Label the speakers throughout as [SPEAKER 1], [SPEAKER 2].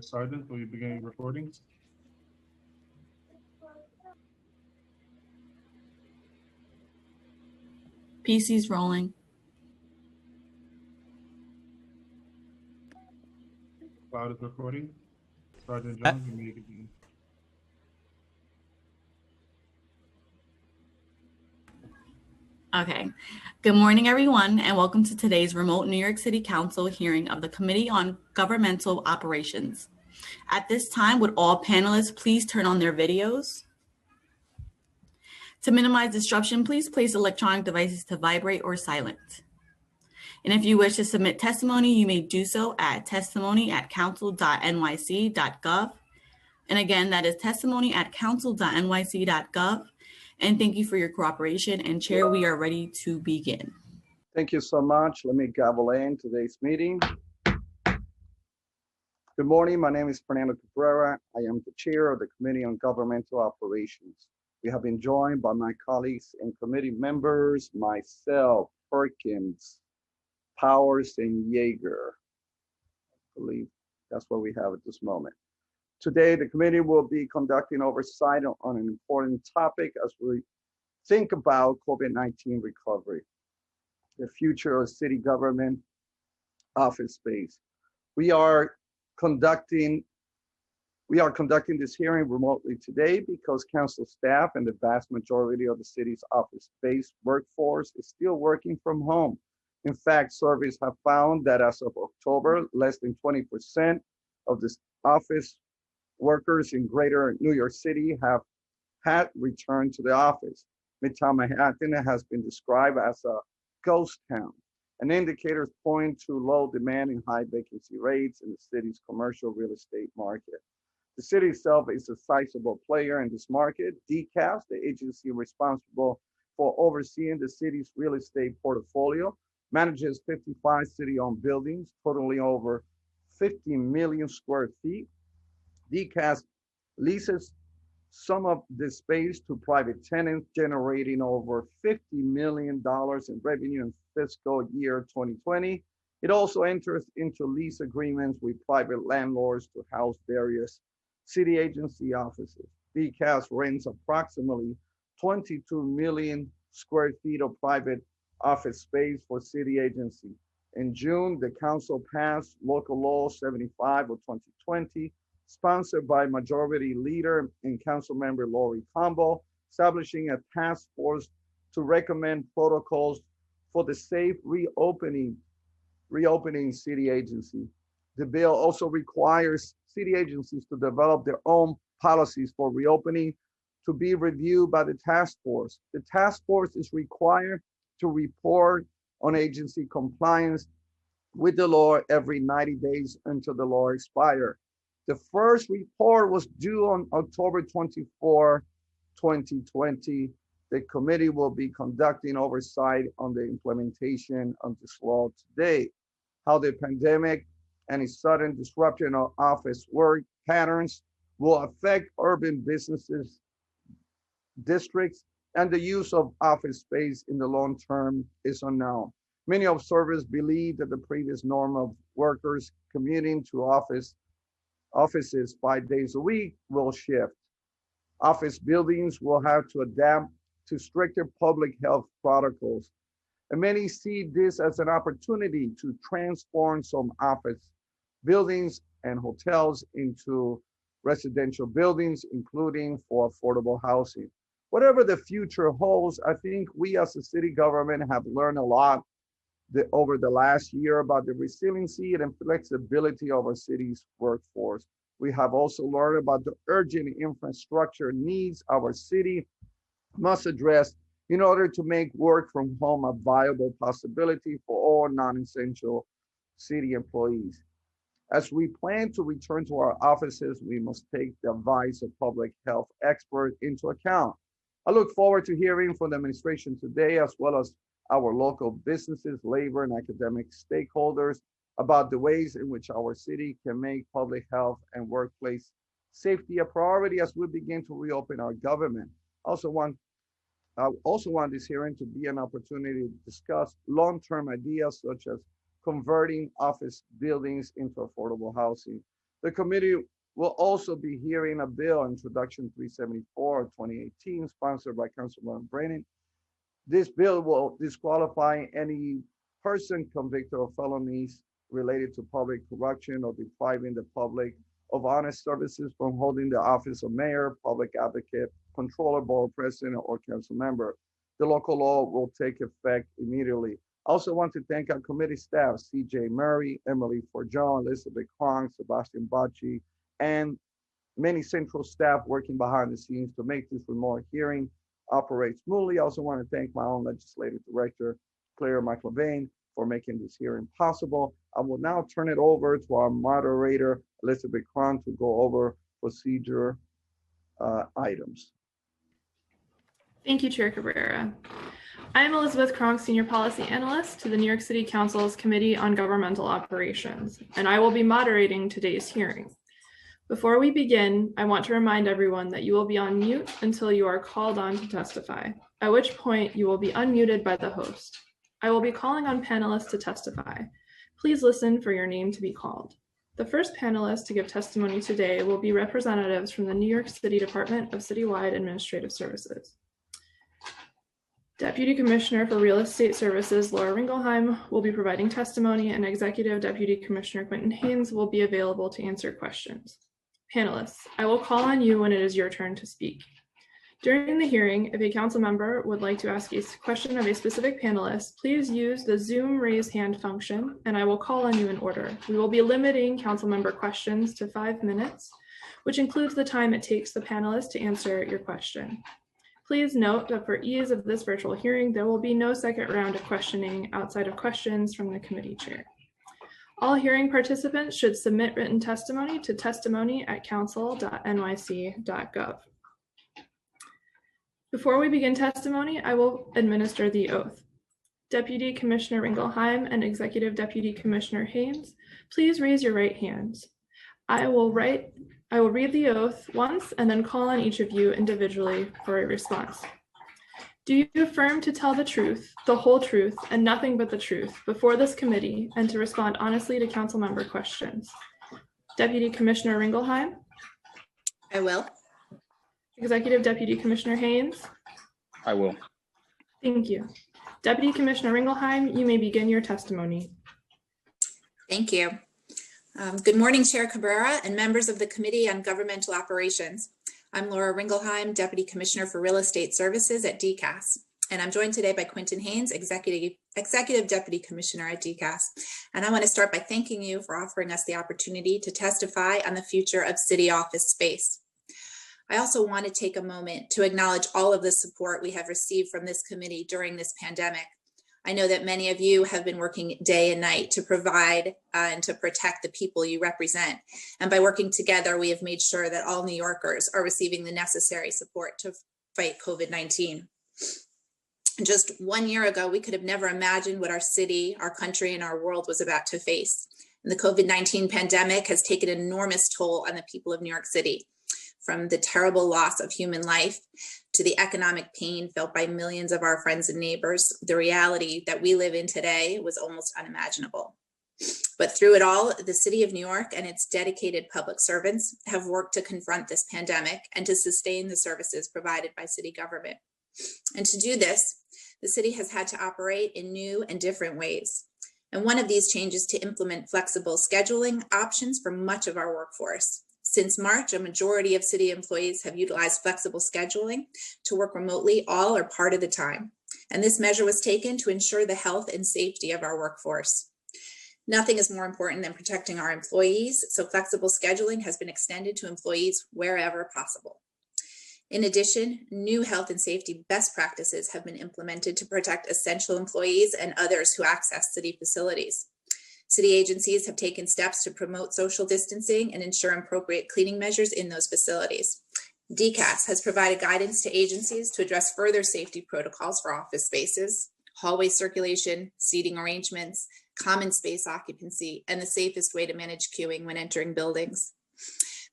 [SPEAKER 1] Sergeant, will you begin your recordings?
[SPEAKER 2] PC's rolling.
[SPEAKER 1] Cloud is recording. Sergeant Jones, you may begin.
[SPEAKER 2] Okay. Good morning, everyone, and welcome to today's remote New York City Council hearing of the Committee on Governmental Operations. At this time, would all panelists please turn on their videos? To minimize disruption, please place electronic devices to vibrate or silent. And if you wish to submit testimony, you may do so at testimony@council.nyc.gov. And again, that is testimony@council.nyc.gov. And thank you for your cooperation. And Chair, we are ready to begin.
[SPEAKER 3] Thank you so much. Let me gavel in today's meeting. Good morning. My name is Fernando Cabrera. I am the chair of the Committee on Governmental Operations. We have been joined by my colleagues and committee members, myself, Perkins, Powers, and Yeager. I believe that's what we have at this moment. Today, the committee will be conducting oversight on an important topic as we think about COVID-19 recovery, the future of city government office space. We are conducting this hearing remotely today because council staff and the vast majority of the city's office-based workforce is still working from home. In fact, surveys have found that as of October, less than 20% of the office workers in greater New York City have had returned to the office. Midtown Manhattan has been described as a ghost town, and indicators point to low demand and high vacancy rates in the city's commercial real estate market. The city itself is a sizable player in this market. DCAS, the agency responsible for overseeing the city's real estate portfolio, manages 55 city-owned buildings, totaling over 50 million square feet. DCAS leases some of the space to private tenants, generating over $50 million in revenue in fiscal year 2020. It also enters into lease agreements with private landlords to house various city agency offices. DCAS rents approximately 22 million square feet of private office space for city agency. In June, the council passed Local Law 75 of 2020, sponsored by Majority Leader and Councilmember Lori Combo, establishing a task force to recommend protocols for the safe reopening city agency. The bill also requires city agencies to develop their own policies for reopening to be reviewed by the task force. The task force is required to report on agency compliance with the law every 90 days until the law expires. The first report was due on October 24, 2020. The committee will be conducting oversight on the implementation of this law today. How the pandemic and its sudden disruption of office work patterns will affect urban businesses, districts, and the use of office space in the long term is unknown. Many observers believe that the previous norm of workers commuting to offices 5 days a week will shift. Office buildings will have to adapt to stricter public health protocols. And many see this as an opportunity to transform some office buildings and hotels into residential buildings, including for affordable housing. Whatever the future holds, I think we as a city government have learned a lot over the last year about the resiliency and flexibility of our city's workforce. We have also learned about the urgent infrastructure needs our city must address in order to make work from home a viable possibility for all non-essential city employees. As we plan to return to our offices, we must take the advice of public health experts into account. I look forward to hearing from the administration today, as well as our local businesses, labor, and academic stakeholders about the ways in which our city can make public health and workplace safety a priority as we begin to reopen our government. I also want this hearing to be an opportunity to discuss long-term ideas such as converting office buildings into affordable housing. The committee will also be hearing a bill, Introduction 374 of 2018, sponsored by Councilman Brennan. This bill will disqualify any person convicted of felonies related to public corruption or depriving the public of honest services from holding the office of mayor, public advocate, controller, board president, or council member. The local law will take effect immediately. I also want to thank our committee staff, CJ Murray, Emily Forjon, Elizabeth Kong, Sebastian Bacci, and many central staff working behind the scenes to make this remote hearing operate smoothly. I also want to thank my own legislative director, Claire McLevain, for making this hearing possible. I will now turn it over to our moderator, Elizabeth Kron, to go over procedure items.
[SPEAKER 4] Thank you, Chair Cabrera. I am Elizabeth Kronk, Senior Policy Analyst to the New York City Council's Committee on Governmental Operations, and I will be moderating today's hearing. Before we begin, I want to remind everyone that you will be on mute until you are called on to testify, at which point you will be unmuted by the host. I will be calling on panelists to testify. Please listen for your name to be called. The first panelist to give testimony today will be representatives from the New York City Department of Citywide Administrative Services. Deputy Commissioner for Real Estate Services, Laura Ringelheim, will be providing testimony, and Executive Deputy Commissioner Quentin Haynes will be available to answer questions. Panelists, I will call on you when it is your turn to speak. During the hearing, if a council member would like to ask a question of a specific panelist, please use the Zoom raise hand function, and I will call on you in order. We will be limiting council member questions to 5 minutes, which includes the time it takes the panelist to answer your question. Please note that for ease of this virtual hearing, there will be no second round of questioning outside of questions from the committee chair. All hearing participants should submit written testimony to testimony@council.nyc.gov. Before we begin testimony, I will administer the oath. Deputy Commissioner Ringelheim and Executive Deputy Commissioner Haynes, please raise your right hands. I will read the oath once and then call on each of you individually for a response. Do you affirm to tell the truth, the whole truth, and nothing but the truth before this committee and to respond honestly to council member questions? Deputy Commissioner Ringelheim?
[SPEAKER 5] I will.
[SPEAKER 4] Executive Deputy Commissioner Haynes?
[SPEAKER 6] I will.
[SPEAKER 4] Thank you. Deputy Commissioner Ringelheim, you may begin your testimony.
[SPEAKER 5] Thank you. Good morning, Chair Cabrera and members of the Committee on Governmental Operations. I'm Laura Ringelheim, Deputy Commissioner for Real Estate Services at DCAS, and I'm joined today by Quentin Haynes, Executive Deputy Commissioner at DCAS. And I want to start by thanking you for offering us the opportunity to testify on the future of city office space. I also want to take a moment to acknowledge all of the support we have received from this committee during this pandemic. I know that many of you have been working day and night to provide and to protect the people you represent. And by working together, we have made sure that all New Yorkers are receiving the necessary support to fight COVID-19. Just 1 year ago, we could have never imagined what our city, our country, and our world was about to face. And the COVID-19 pandemic has taken an enormous toll on the people of New York City, from the terrible loss of human life to the economic pain felt by millions of our friends and neighbors. The reality that we live in today was almost unimaginable. But through it all, the city of New York and its dedicated public servants have worked to confront this pandemic and to sustain the services provided by city government. And to do this, the city has had to operate in new and different ways. And one of these changes to implement flexible scheduling options for much of our workforce. Since March, a majority of city employees have utilized flexible scheduling to work remotely all or part of the time. And this measure was taken to ensure the health and safety of our workforce. Nothing is more important than protecting our employees, so flexible scheduling has been extended to employees wherever possible. In addition, new health and safety best practices have been implemented to protect essential employees and others who access city facilities. City agencies have taken steps to promote social distancing and ensure appropriate cleaning measures in those facilities. DCAS has provided guidance to agencies to address further safety protocols for office spaces, hallway circulation, seating arrangements, common space occupancy, and the safest way to manage queuing when entering buildings.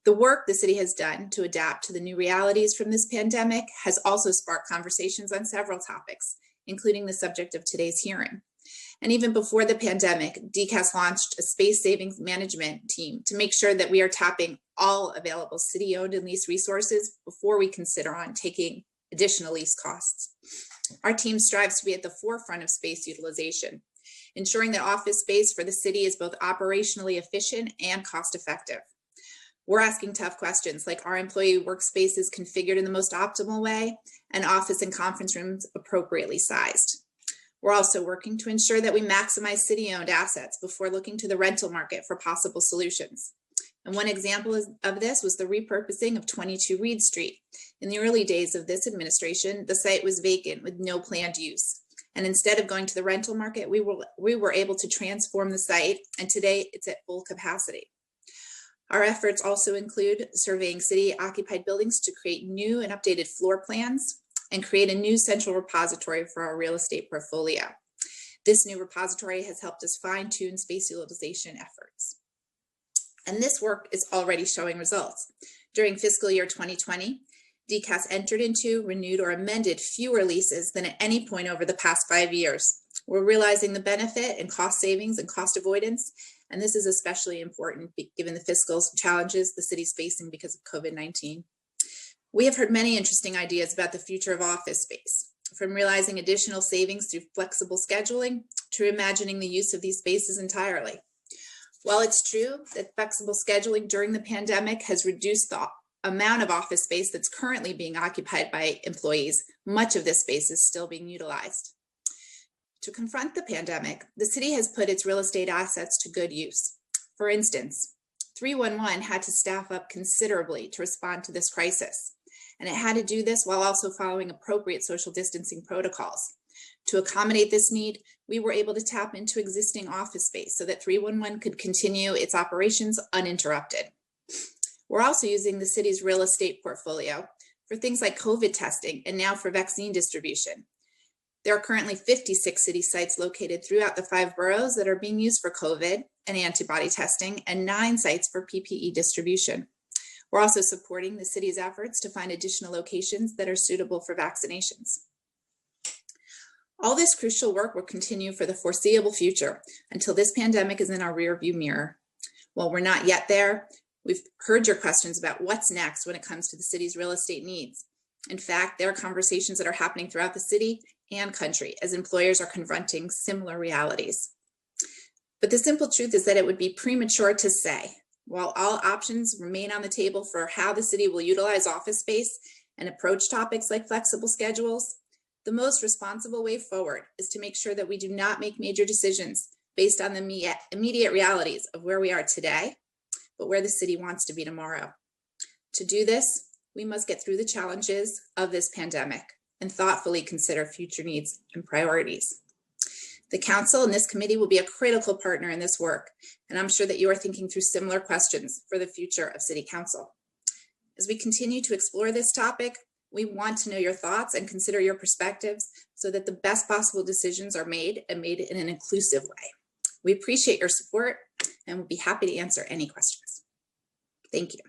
[SPEAKER 5] The work the city has done to adapt to the new realities from this pandemic has also sparked conversations on several topics, including the subject of today's hearing. And even before the pandemic, DCAS launched a space savings management team to make sure that we are tapping all available city-owned and leased resources before we consider on taking additional lease costs. Our team strives to be at the forefront of space utilization, ensuring that office space for the city is both operationally efficient and cost-effective. We're asking tough questions like, are employee workspaces configured in the most optimal way, and office and conference rooms appropriately sized? We're also working to ensure that we maximize city-owned assets before looking to the rental market for possible solutions. And one example of this was the repurposing of 22 Reed Street. In the early days of this administration, the site was vacant with no planned use. And instead of going to the rental market, we were able to transform the site, and today it's at full capacity. Our efforts also include surveying city-occupied buildings to create new and updated floor plans and create a new central repository for our real estate portfolio. This new repository has helped us fine-tune space utilization efforts. And this work is already showing results. During fiscal year 2020, DCAS entered into, renewed, or amended fewer leases than at any point over the past 5 years. We're realizing the benefit and cost savings and cost avoidance, and this is especially important given the fiscal challenges the city's facing because of COVID-19. We have heard many interesting ideas about the future of office space, from realizing additional savings through flexible scheduling to imagining the use of these spaces entirely. While it's true that flexible scheduling during the pandemic has reduced the amount of office space that's currently being occupied by employees, much of this space is still being utilized. To confront the pandemic, the city has put its real estate assets to good use. For instance, 311 had to staff up considerably to respond to this crisis, and it had to do this while also following appropriate social distancing protocols. To accommodate this need, we were able to tap into existing office space so that 311 could continue its operations uninterrupted. We're also using the city's real estate portfolio for things like COVID testing and now for vaccine distribution. There are currently 56 city sites located throughout the 5 boroughs that are being used for COVID and antibody testing, and 9 sites for PPE distribution. We're also supporting the city's efforts to find additional locations that are suitable for vaccinations. All this crucial work will continue for the foreseeable future until this pandemic is in our rearview mirror. While we're not yet there, we've heard your questions about what's next when it comes to the city's real estate needs. In fact, there are conversations that are happening throughout the city and country as employers are confronting similar realities. But the simple truth is that it would be premature to say, while all options remain on the table for how the city will utilize office space and approach topics like flexible schedules, the most responsible way forward is to make sure that we do not make major decisions based on the immediate realities of where we are today, but where the city wants to be tomorrow. To do this, we must get through the challenges of this pandemic and thoughtfully consider future needs and priorities. The council and this committee will be a critical partner in this work, and I'm sure that you are thinking through similar questions for the future of City Council. As we continue to explore this topic, we want to know your thoughts and consider your perspectives so that the best possible decisions are made and made in an inclusive way. We appreciate your support and we'll be happy to answer any questions. Thank you.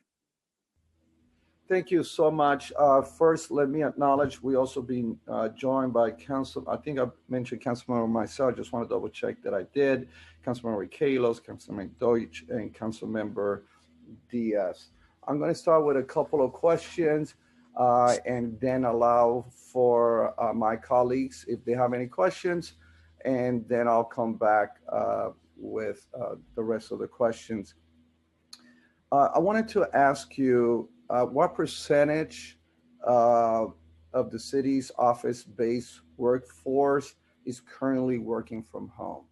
[SPEAKER 3] Thank you so much. First, let me acknowledge we also been joined by Council. I think I mentioned Councilmember myself. I just want to double check that I did. Councilmember Kalos, Councilmember Deutsch, and Councilmember Diaz. I'm going to start with a couple of questions and then allow for my colleagues if they have any questions, and then I'll come back with the rest of the questions. I wanted to ask you, what percentage of the city's office-based workforce is currently working from home?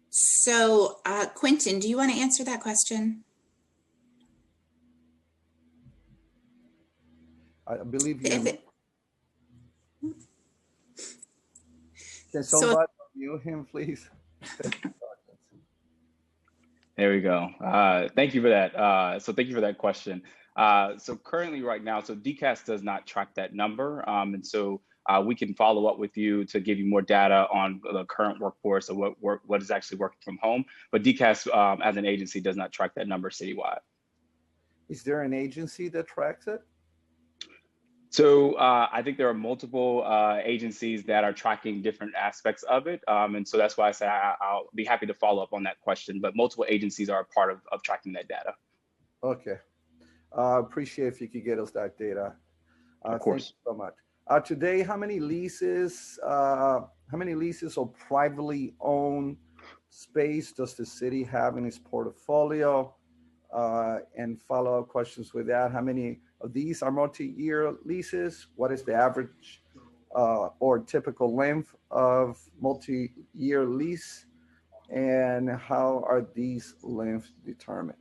[SPEAKER 5] So, Quentin, do you want to answer that question?
[SPEAKER 3] I believe you. Can somebody mute him, please?
[SPEAKER 6] There we go. Thank you for that. So thank you for that question. So currently right now, so DCAS does not track that number. And so we can follow up with you to give you more data on the current workforce or what is actually working from home. But DCAS as an agency does not track that number citywide.
[SPEAKER 3] Is there an agency that tracks it?
[SPEAKER 6] So I think there are multiple agencies that are tracking different aspects of it. And so that's why I say I'll be happy to follow up on that question, but multiple agencies are a part of tracking that data.
[SPEAKER 3] Okay. Appreciate if you could get us that data.
[SPEAKER 6] Of course.
[SPEAKER 3] Thank you so much. Today, how many leases or privately owned space does the city have in its portfolio? And follow-up questions with that. How many of these are multi-year leases? What is the average or typical length of multi-year lease? And how are these lengths determined?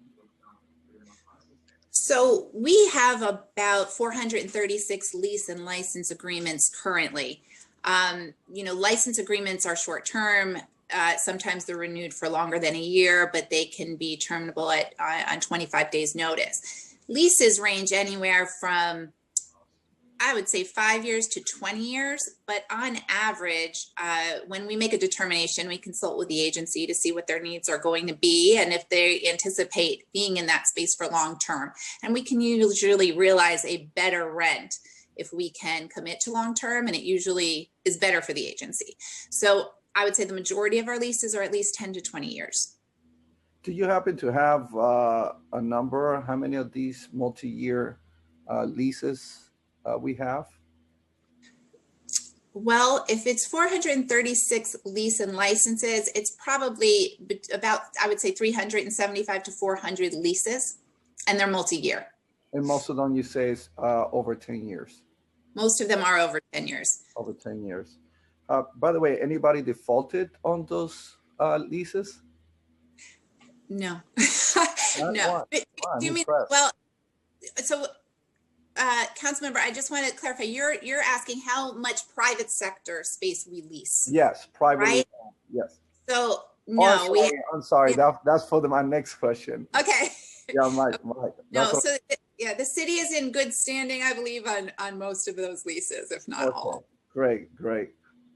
[SPEAKER 5] So we have about 436 lease and license agreements currently. License agreements are short term. Sometimes they're renewed for longer than a year, but they can be terminable on 25 days notice. Leases range anywhere from, I would say, 5 years to 20 years. But on average, when we make a determination, we consult with the agency to see what their needs are going to be and if they anticipate being in that space for long term. And we can usually realize a better rent if we can commit to long term, and it usually is better for the agency. So I would say the majority of our leases are at least 10 to 20 years.
[SPEAKER 3] Do you happen to have a number? How many of these multi-year leases we have?
[SPEAKER 5] Well, if it's 436 lease and licenses, it's probably about, I would say, 375 to 400 leases, and they're multi-year.
[SPEAKER 3] And most of them, you say, is over 10 years.
[SPEAKER 5] Most of them are over 10 years.
[SPEAKER 3] Over 10 years. By the way, anybody defaulted on those leases?
[SPEAKER 5] No.
[SPEAKER 3] No.
[SPEAKER 5] Do you mean, well, so Councilmember, I just want to clarify, you're asking how much private sector space we lease.
[SPEAKER 3] Yes, privately.
[SPEAKER 5] Right?
[SPEAKER 3] Yes.
[SPEAKER 5] So no,
[SPEAKER 3] I'm sorry. That's for my next question.
[SPEAKER 5] Okay.
[SPEAKER 3] Yeah, Mike.
[SPEAKER 5] No, so yeah, the city is in good standing, I believe, on most of those leases, if not all.
[SPEAKER 3] Great.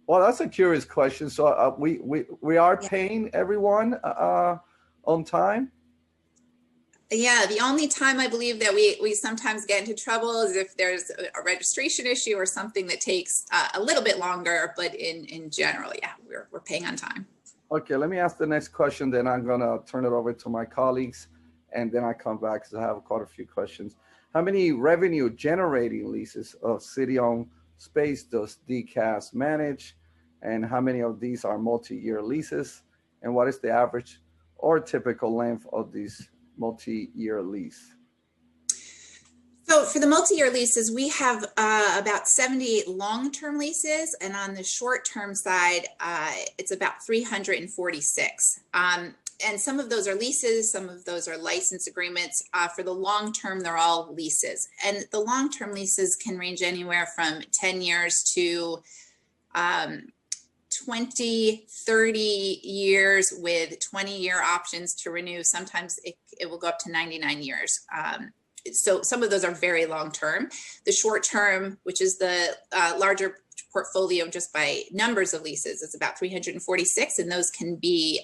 [SPEAKER 3] Well, that's a curious question. So we are paying everyone on time?
[SPEAKER 5] Yeah, the only time I believe that we sometimes get into trouble is if there's a registration issue or something that takes a little bit longer, but in general, yeah, we're paying on time.
[SPEAKER 3] Okay, let me ask the next question, then I'm gonna turn it over to my colleagues, and then I come back because I have quite a few questions. How many revenue generating leases of city-owned space does DCAS manage? And how many of these are multi-year leases? And what is the average or typical length of these multi-year lease?
[SPEAKER 5] So for the multi-year leases, we have about 78 long-term leases, and on the short-term side, it's about 346. And some of those are leases, some of those are license agreements. For the long-term, they're all leases. And the long-term leases can range anywhere from 10 years to 20, 30 years with 20-year options to renew. Sometimes it will go up to 99 years. So some of those are very long-term. The short-term, which is the larger portfolio just by numbers of leases, is about 346, and those can be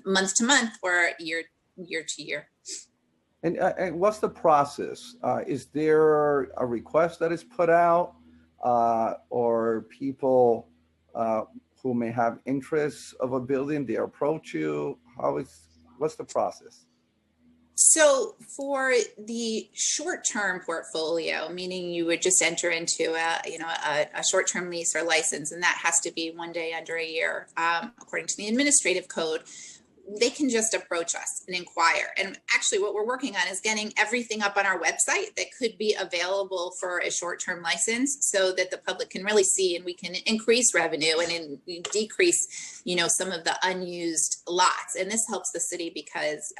[SPEAKER 5] month to month or year to year.
[SPEAKER 3] And what's the process? Is there a request that is put out, or people who may have interests of a building, they approach you? What's the process?
[SPEAKER 5] So for the short-term portfolio, meaning you would just enter into a short-term lease or license, and that has to be 1 day under a year, according to the administrative code, they can just approach us and inquire. And actually what we're working on is getting everything up on our website that could be available for a short-term license, so that the public can really see, and we can increase revenue and decrease, some of the unused lots. And this helps the city because,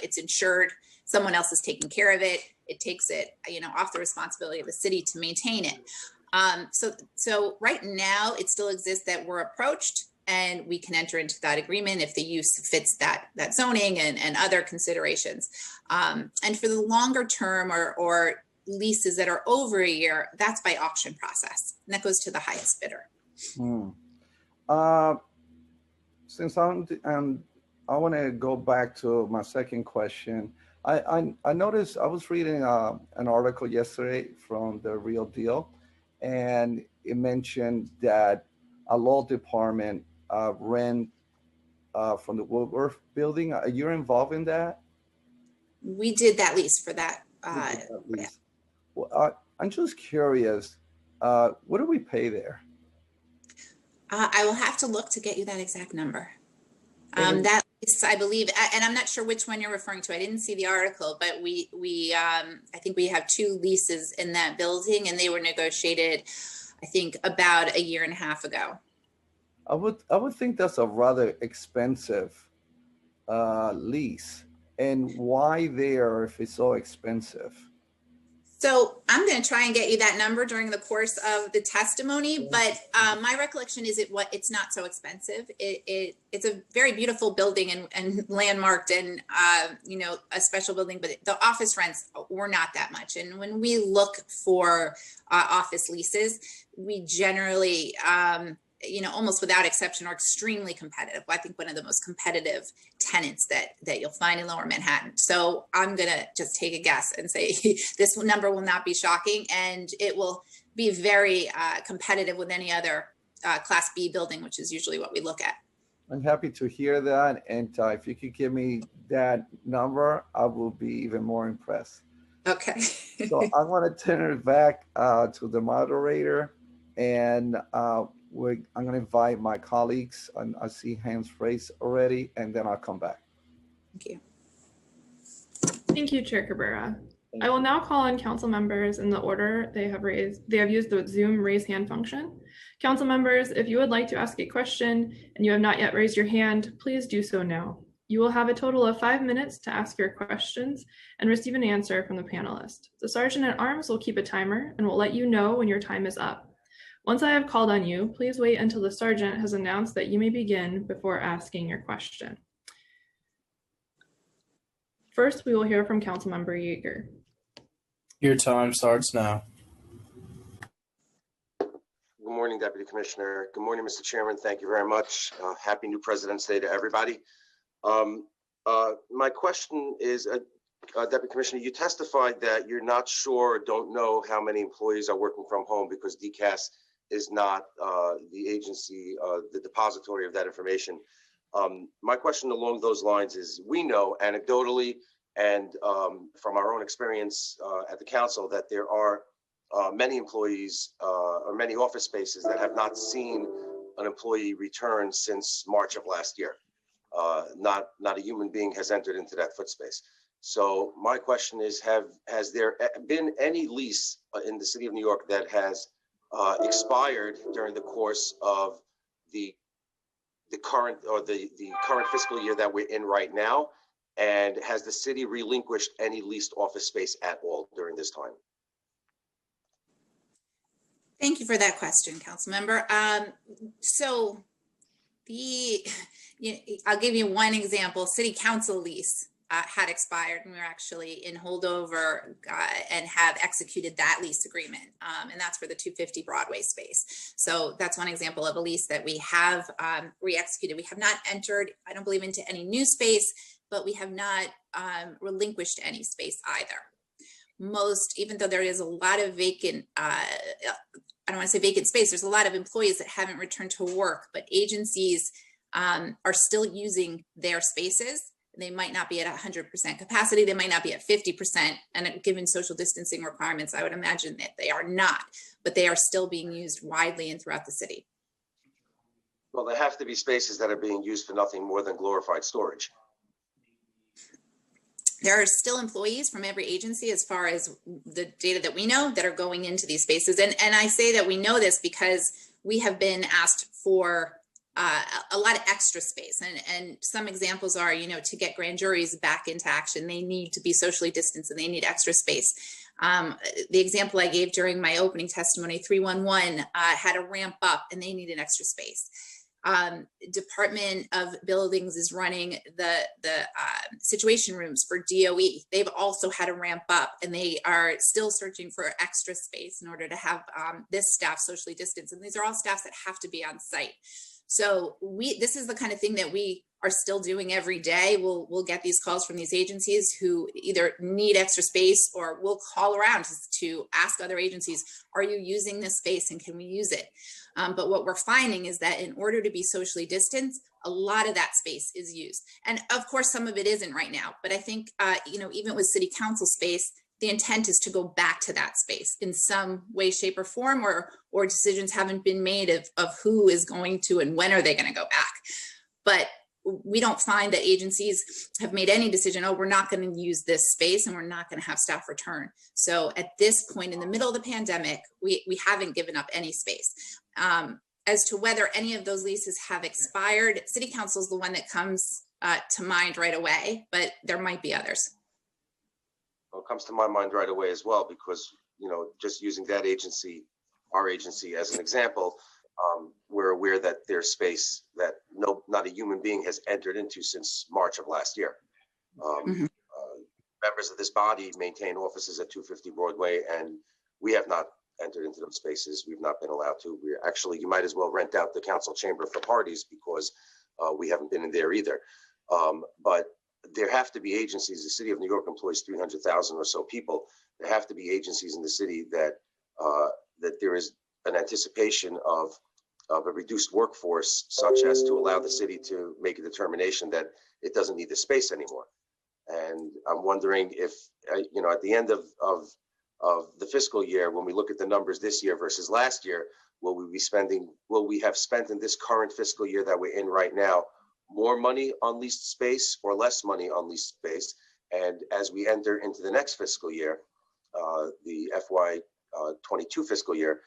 [SPEAKER 5] it's insured, someone else is taking care of it. It takes it, off the responsibility of the city to maintain it. So right now it still exists that we're approached, and we can enter into that agreement if the use fits that zoning and other considerations. And for the longer term or leases that are over a year, that's by auction process, and that goes to the highest bidder.
[SPEAKER 3] Since I want to go back to my second question, I noticed, I was reading an article yesterday from the Real Deal, and it mentioned that a law department rent from the Woodworth building. Are you involved in that?
[SPEAKER 5] We did that lease for that.
[SPEAKER 3] You did that lease. Well, I'm just curious, what do we pay there?
[SPEAKER 5] I will have to look to get you that exact number.
[SPEAKER 3] And
[SPEAKER 5] That is, I believe, and I'm not sure which one you're referring to. I didn't see the article, but I think we have 2 leases in that building, and they were negotiated, I think, about a year and a half ago.
[SPEAKER 3] I would think that's a rather expensive lease. And why there if it's so expensive?
[SPEAKER 5] So I'm going to try and get you that number during the course of the testimony, but my recollection is it's not so expensive. It's a very beautiful building and landmarked and a special building, but the office rents were not that much. And when we look for office leases, we generally almost without exception are extremely competitive. I think one of the most competitive tenants that you'll find in Lower Manhattan. So I'm going to just take a guess and say this number will not be shocking, and it will be very competitive with any other Class B building, which is usually what we look at.
[SPEAKER 3] I'm happy to hear that. And if you could give me that number, I will be even more impressed.
[SPEAKER 5] Okay.
[SPEAKER 3] So I want to turn it back to the moderator, and I'm going to invite my colleagues, and I see hands raised already, and then I'll come back.
[SPEAKER 5] Thank you.
[SPEAKER 4] Thank you, Chair Cabrera. I will now call on council members in the order they have used the Zoom raise hand function. Council members, if you would like to ask a question and you have not yet raised your hand, please do so now. You will have a total of 5 minutes to ask your questions and receive an answer from the panelist. The Sergeant at Arms will keep a timer and will let you know when your time is up. Once I have called on you, please wait until the sergeant has announced that you may begin before asking your question. First, we will hear from Councilmember Yeager.
[SPEAKER 7] Your time starts now.
[SPEAKER 8] Good morning, Deputy Commissioner. Good morning, Mr. Chairman. Thank you very much. Happy New President's Day to everybody. My question is, Deputy Commissioner, you testified that you're not sure or don't know how many employees are working from home because DCAS is not the agency, the depository of that information. My question along those lines is, we know anecdotally and from our own experience at the council that there are many employees or many office spaces that have not seen an employee return since March of last year. Not a human being has entered into that foot space. So my question is, has there been any lease in the city of New York that has expired during the course of the current fiscal year that we're in right now? And has the city relinquished any leased office space at all during this time?
[SPEAKER 5] Thank you for that question, Council Member. So I'll give you one example. City Council lease had expired, and we were actually in holdover and have executed that lease agreement. And that's for the 250 Broadway space. So that's one example of a lease that we have re-executed. We have not entered, I don't believe, into any new space, but we have not relinquished any space either. Even though there is a lot of vacant, I don't want to say vacant space, there's a lot of employees that haven't returned to work, but agencies are still using their spaces. They might not be at 100% capacity. They might not be at 50%. And given social distancing requirements, I would imagine that they are not, but they are still being used widely and throughout the city.
[SPEAKER 8] Well, there have to be spaces that are being used for nothing more than glorified storage.
[SPEAKER 5] There are still employees from every agency, as far as the data that we know, that are going into these spaces. And I say that we know this because we have been asked for a lot of extra space. And some examples are, to get grand juries back into action, they need to be socially distanced and they need extra space. The example I gave during my opening testimony, 311 had a ramp up and they need an extra space. Department of Buildings is running the situation rooms for DOE. They've also had a ramp up and they are still searching for extra space in order to have this staff socially distanced. And these are all staffs that have to be on site. So this is the kind of thing that we are still doing every day. We'll get these calls from these agencies who either need extra space, or we'll call around to ask other agencies, are you using this space and can we use it? But what we're finding is that in order to be socially distanced, a lot of that space is used. And of course, some of it isn't right now, but I think, even with city council space, the intent is to go back to that space in some way, shape, or form, or decisions haven't been made of who is going to and when are they going to go back. But we don't find that agencies have made any decision, oh, we're not going to use this space and we're not going to have staff return. So at this point in the middle of the pandemic, we haven't given up any space. As to whether any of those leases have expired, City Council is the one that comes to mind right away, but there might be others.
[SPEAKER 8] Well, it comes to my mind right away as well, because, just using that agency, our agency as an example, we're aware that there's space that not a human being has entered into since March of last year. Members of this body maintain offices at 250 Broadway, and we have not entered into those spaces. We've not been allowed to. You might as well rent out the council chamber for parties, because we haven't been in there either. But there have to be agencies. The city of New York employs 300,000 or so people. There have to be agencies in the city that there is an anticipation of a reduced workforce, such as to allow the city to make a determination that it doesn't need the space anymore. And I'm wondering if, at the end of the fiscal year, when we look at the numbers this year versus last year, will we have spent in this current fiscal year that we're in right now more money on leased space or less money on leased space? And as we enter into the next fiscal year, the FY22 fiscal year,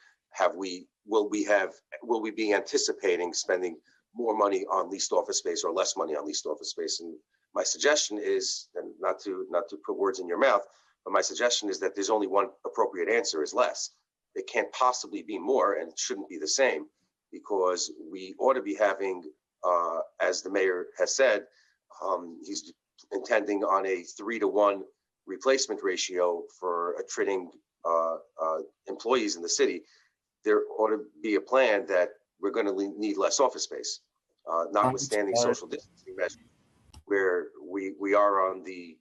[SPEAKER 8] will we be anticipating spending more money on leased office space or less money on leased office space? And my suggestion is, and not to put words in your mouth, but my suggestion is that there's only one appropriate answer: is less. It can't possibly be more, and it shouldn't be the same, because we ought to be having, as the mayor has said, he's intending on a 3-to-1 replacement ratio for attriting employees in the city. There ought to be a plan that we're going to need less office space, notwithstanding social distancing measures, where we are on the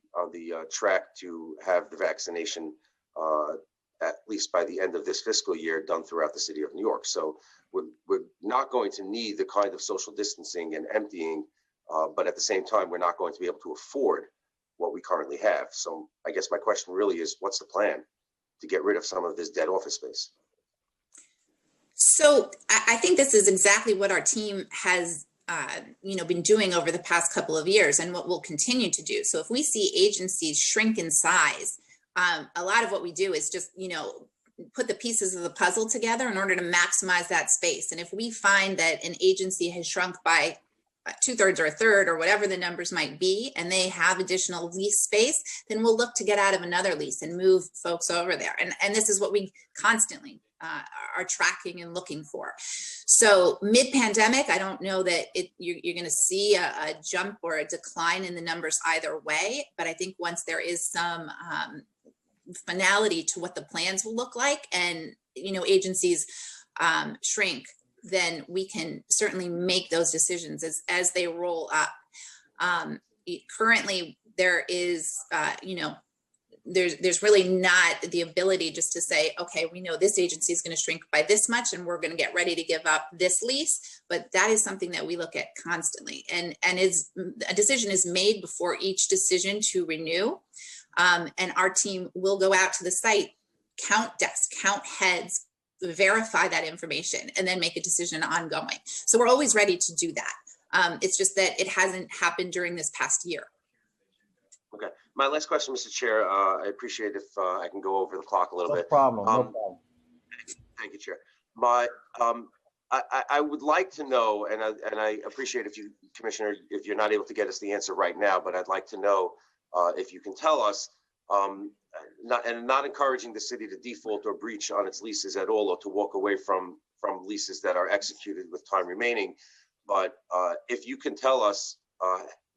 [SPEAKER 8] track to have the vaccination at least by the end of this fiscal year done throughout the city of New York. So we're not going to need the kind of social distancing and emptying, but at the same time, we're not going to be able to afford what we currently have. So I guess my question really is, what's the plan to get rid of some of this dead office space?
[SPEAKER 5] So I think this is exactly what our team has been doing over the past couple of years, and what we'll continue to do. So if we see agencies shrink in size, a lot of what we do is just, put the pieces of the puzzle together in order to maximize that space. And if we find that an agency has shrunk by 2/3 or 1/3 or whatever the numbers might be, and they have additional lease space, then we'll look to get out of another lease and move folks over there. And this is what we constantly are tracking and looking for. So mid-pandemic, I don't know that you're going to see a jump or a decline in the numbers either way, but I think once there is some finality to what the plans will look like, and agencies shrink, then we can certainly make those decisions as they roll up. Currently, there is, there's really not the ability just to say, okay, we know this agency is going to shrink by this much and we're going to get ready to give up this lease. But that is something that we look at constantly, and a decision is made before each decision to renew. And our team will go out to the site, count desks, count heads, verify that information, and then make a decision ongoing. So we're always ready to do that. It's just that it hasn't happened during this past year.
[SPEAKER 8] Okay. My last question, Mr. Chair, I appreciate if I can go over the clock a little bit.
[SPEAKER 9] No problem.
[SPEAKER 8] Thank you, Chair. I would like to know, and I appreciate if you, Commissioner, if you're not able to get us the answer right now, but I'd like to know if you can tell us, not encouraging the city to default or breach on its leases at all, or to walk away from leases that are executed with time remaining. But if you can tell us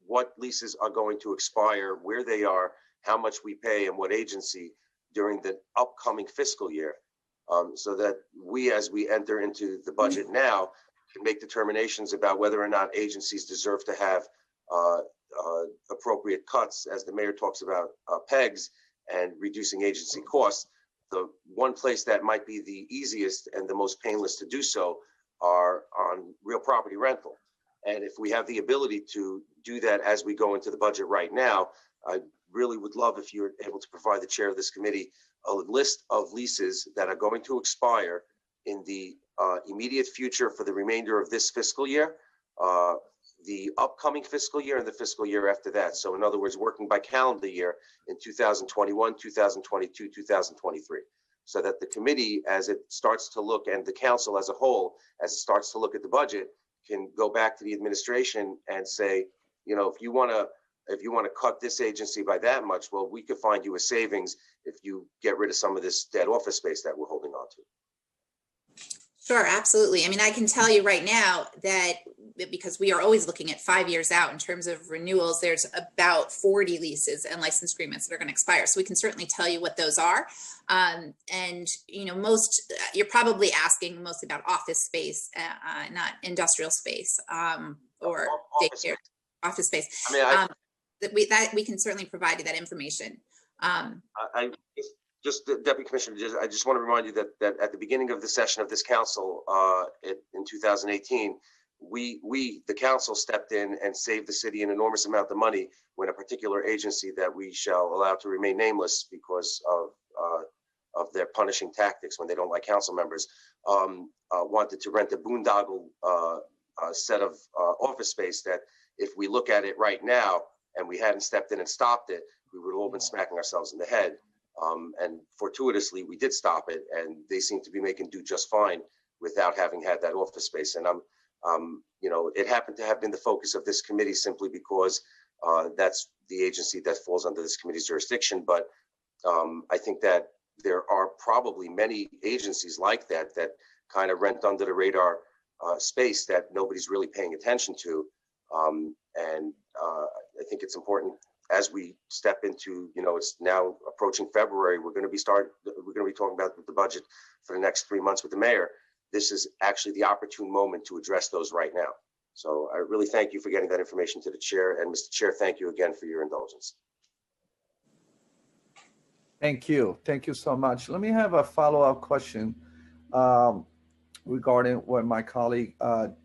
[SPEAKER 8] what leases are going to expire, where they are, how much we pay, and what agency during the upcoming fiscal year, so that we, as we enter into the budget now, can make determinations about whether or not agencies deserve to have appropriate cuts, as the mayor talks about pegs and reducing agency costs. The one place that might be the easiest and the most painless to do so are on real property rental. And if we have the ability to do that as we go into the budget right now, I really would love if you're able to provide the chair of this committee a list of leases that are going to expire in the immediate future for the remainder of this fiscal year, the upcoming fiscal year, and the fiscal year after that. So in other words, working by calendar year in 2021, 2022, 2023. So that the committee, as it starts to look, and the council as a whole, as it starts to look at the budget, can go back to the administration and say, you know, if you want to cut this agency by that much, well, we could find you a savings if you get rid of some of this dead office space that we're holding on to.
[SPEAKER 5] Sure, absolutely. I mean, I can tell you right now that because we are always looking at 5 years out in terms of renewals, there's about 40 leases and license agreements that are going to expire. So we can certainly tell you what those are. And, you know, you're probably asking mostly about office space, not industrial space or daycare, office space.
[SPEAKER 8] I mean,
[SPEAKER 5] we can certainly provide you that information.
[SPEAKER 8] Just Deputy Commissioner, I just want to remind you that at the beginning of the session of this council in 2018, the council stepped in and saved the city an enormous amount of money when a particular agency that we shall allow to remain nameless because of their punishing tactics when they don't like council members, wanted to rent a boondoggle set of office space that if we look at it right now and we hadn't stepped in and stopped it, we would have all been smacking ourselves in the head. And fortuitously, we did stop it, and they seem to be making do just fine without having had that office space. And you know, it happened to have been the focus of this committee simply because that's the agency that falls under this committee's jurisdiction. But I think that there are probably many agencies like that kind of rent under the radar space that nobody's really paying attention to. And I think it's important as we step into, you know, it's now approaching February, we're going to be talking about the budget for the next 3 months with the mayor. This is actually the opportune moment to address those right now. So I really thank you for getting that information to the chair. And Mr. Chair, thank you again for your indulgence.
[SPEAKER 3] Thank you. Thank you so much. Let me have a follow-up question regarding what my colleague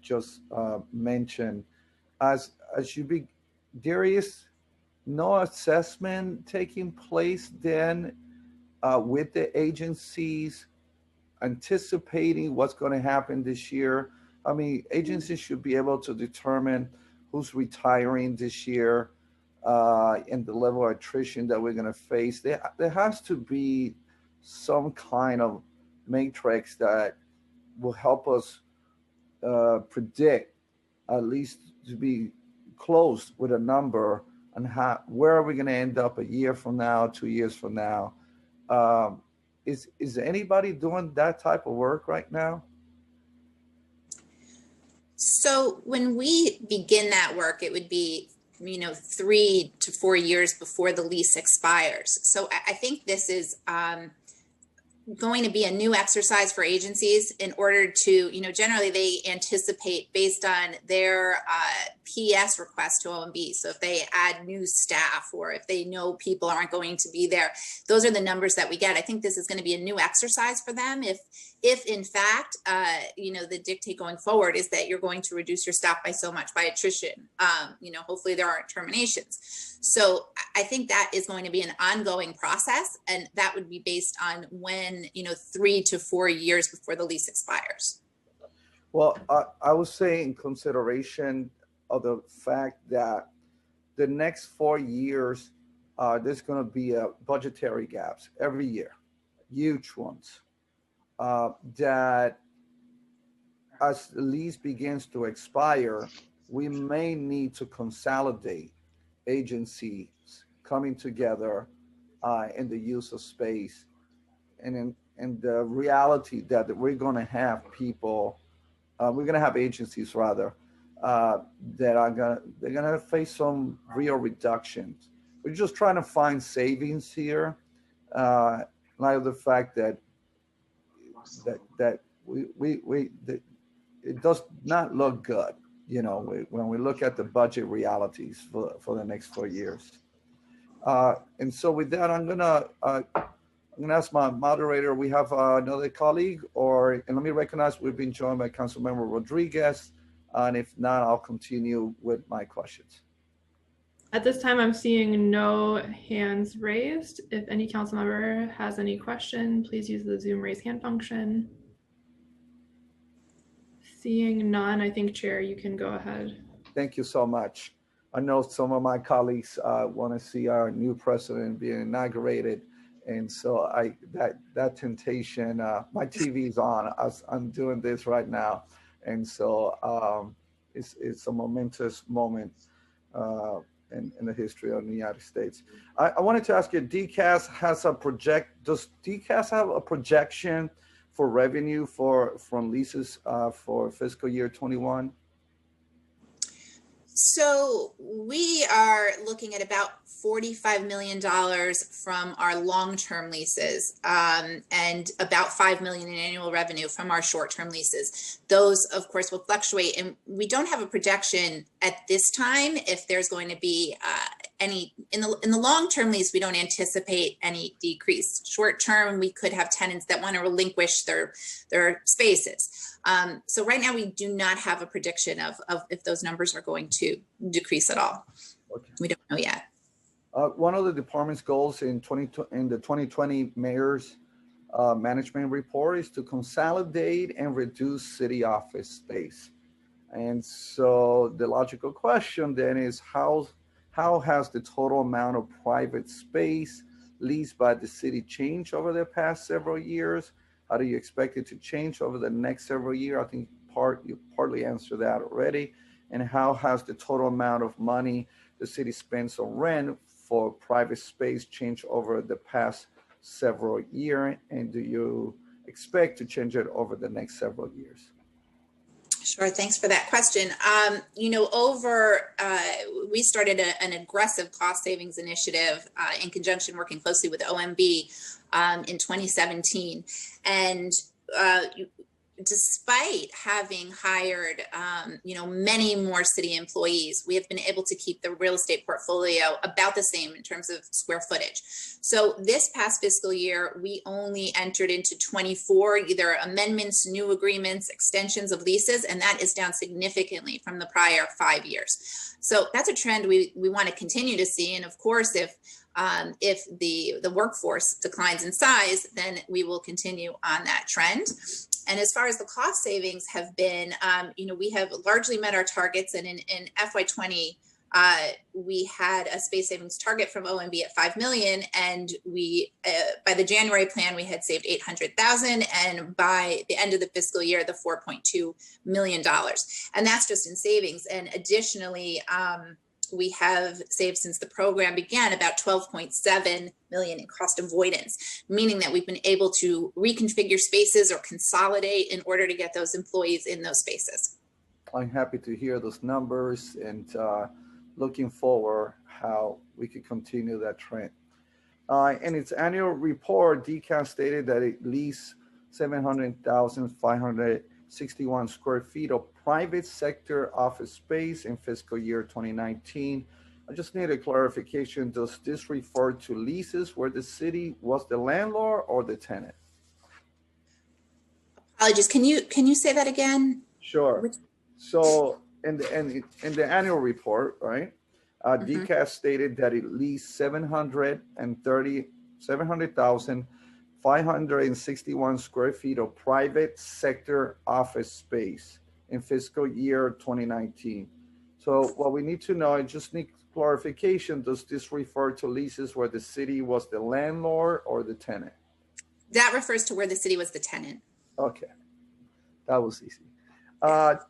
[SPEAKER 3] just mentioned. There is no assessment taking place then with the agencies anticipating what's going to happen this year. I mean, agencies should be able to determine who's retiring this year and the level of attrition that we're going to face. There has to be some kind of matrix that will help us predict, at least to be close with a number on where are we going to end up a year from now, 2 years from now. Is anybody doing that type of work right now?
[SPEAKER 5] So when we begin that work, it would be, you know, 3 to 4 years before the lease expires. So I think this is going to be a new exercise for agencies in order to, you know, generally they anticipate based on their PS request to OMB. So if they add new staff or if they know people aren't going to be there, those are the numbers that we get. I think this is going to be a new exercise for them. If in fact, you know, the dictate going forward is that you're going to reduce your staff by so much by attrition, you know, hopefully there aren't terminations. So I think that is going to be an ongoing process, and that would be based on when, you know, 3 to 4 years before the lease expires.
[SPEAKER 3] Well, I would say in consideration of the fact that the next 4 years, there's going to be budgetary gaps every year, huge ones, that as the lease begins to expire, we may need to consolidate agencies coming together in the use of space, and the reality that we're going to have people, we're going to have agencies rather that they're going to face some real reductions. We're just trying to find savings here, in light of the fact that it does not look good, you know, when we look at the budget realities for the next 4 years. And so with that, I'm gonna ask my moderator. We have another colleague, and let me recognize we've been joined by Councilmember Rodriguez, and if not, I'll continue with my questions.
[SPEAKER 4] At this time, I'm seeing no hands raised. If any council member has any question, please use the Zoom raise hand function. Seeing none, I think, Chair, you can go ahead.
[SPEAKER 3] Thank you so much. I know some of my colleagues want to see our new president being inaugurated. And so that temptation, my TV's on, I'm doing this right now. And so it's a momentous moment in the history of the United States. I wanted to ask you, DCAS has does DCAS have a projection for revenue from leases for fiscal year 21?
[SPEAKER 5] So we are looking at about $45 million from our long-term leases and about $5 million in annual revenue from our short-term leases. Those, of course, will fluctuate, and we don't have a projection at this time if there's going to be any in the long-term lease. We don't anticipate any decrease. Short-term, we could have tenants that want to relinquish their spaces. So right now we do not have a prediction of if those numbers are going to decrease at all.
[SPEAKER 3] Okay.
[SPEAKER 5] We don't know yet.
[SPEAKER 3] One of the department's goals in the 2020 mayor's management report is to consolidate and reduce city office space. And so the logical question then is how has the total amount of private space leased by the city changed over the past several years? How do you expect it to change over the next several years? I think you partly answered that already. And how has the total amount of money the city spends on rent for private space changed over the past several years? And do you expect to change it over the next several years?
[SPEAKER 5] Sure. Thanks for that question. We started an aggressive cost savings initiative in conjunction working closely with OMB in 2017. And despite having hired, many more city employees, we have been able to keep the real estate portfolio about the same in terms of square footage. So this past fiscal year, we only entered into 24 either amendments, new agreements, extensions of leases, and that is down significantly from the prior 5 years. So that's a trend we want to continue to see. And of course, if the workforce declines in size, then we will continue on that trend. And as far as the cost savings have been, we have largely met our targets. And in FY20, we had a space savings target from OMB at $5 million. And we, by the January plan, we had saved $800,000. And by the end of the fiscal year, the $4.2 million. And that's just in savings. And additionally, we have saved since the program began about $12.7 million in cost avoidance, meaning that we've been able to reconfigure spaces or consolidate in order to get those employees in those spaces.
[SPEAKER 3] I'm happy to hear those numbers and looking forward how we could continue that trend. In its annual report, DCAS stated that it leased 700,561 square feet of private sector office space in fiscal year 2019. I just need a clarification. Does this refer to leases where the city was the landlord or the tenant?
[SPEAKER 5] Apologies. Can you say that again?
[SPEAKER 3] Sure. So in the annual report, right? DCAS stated that it leased 700,561 square feet of private sector office space in fiscal year 2019. So what we need to know, I just need clarification. Does this refer to leases where the city was the landlord or the tenant?
[SPEAKER 5] That refers to where the city was the tenant.
[SPEAKER 3] Okay, that was easy. Are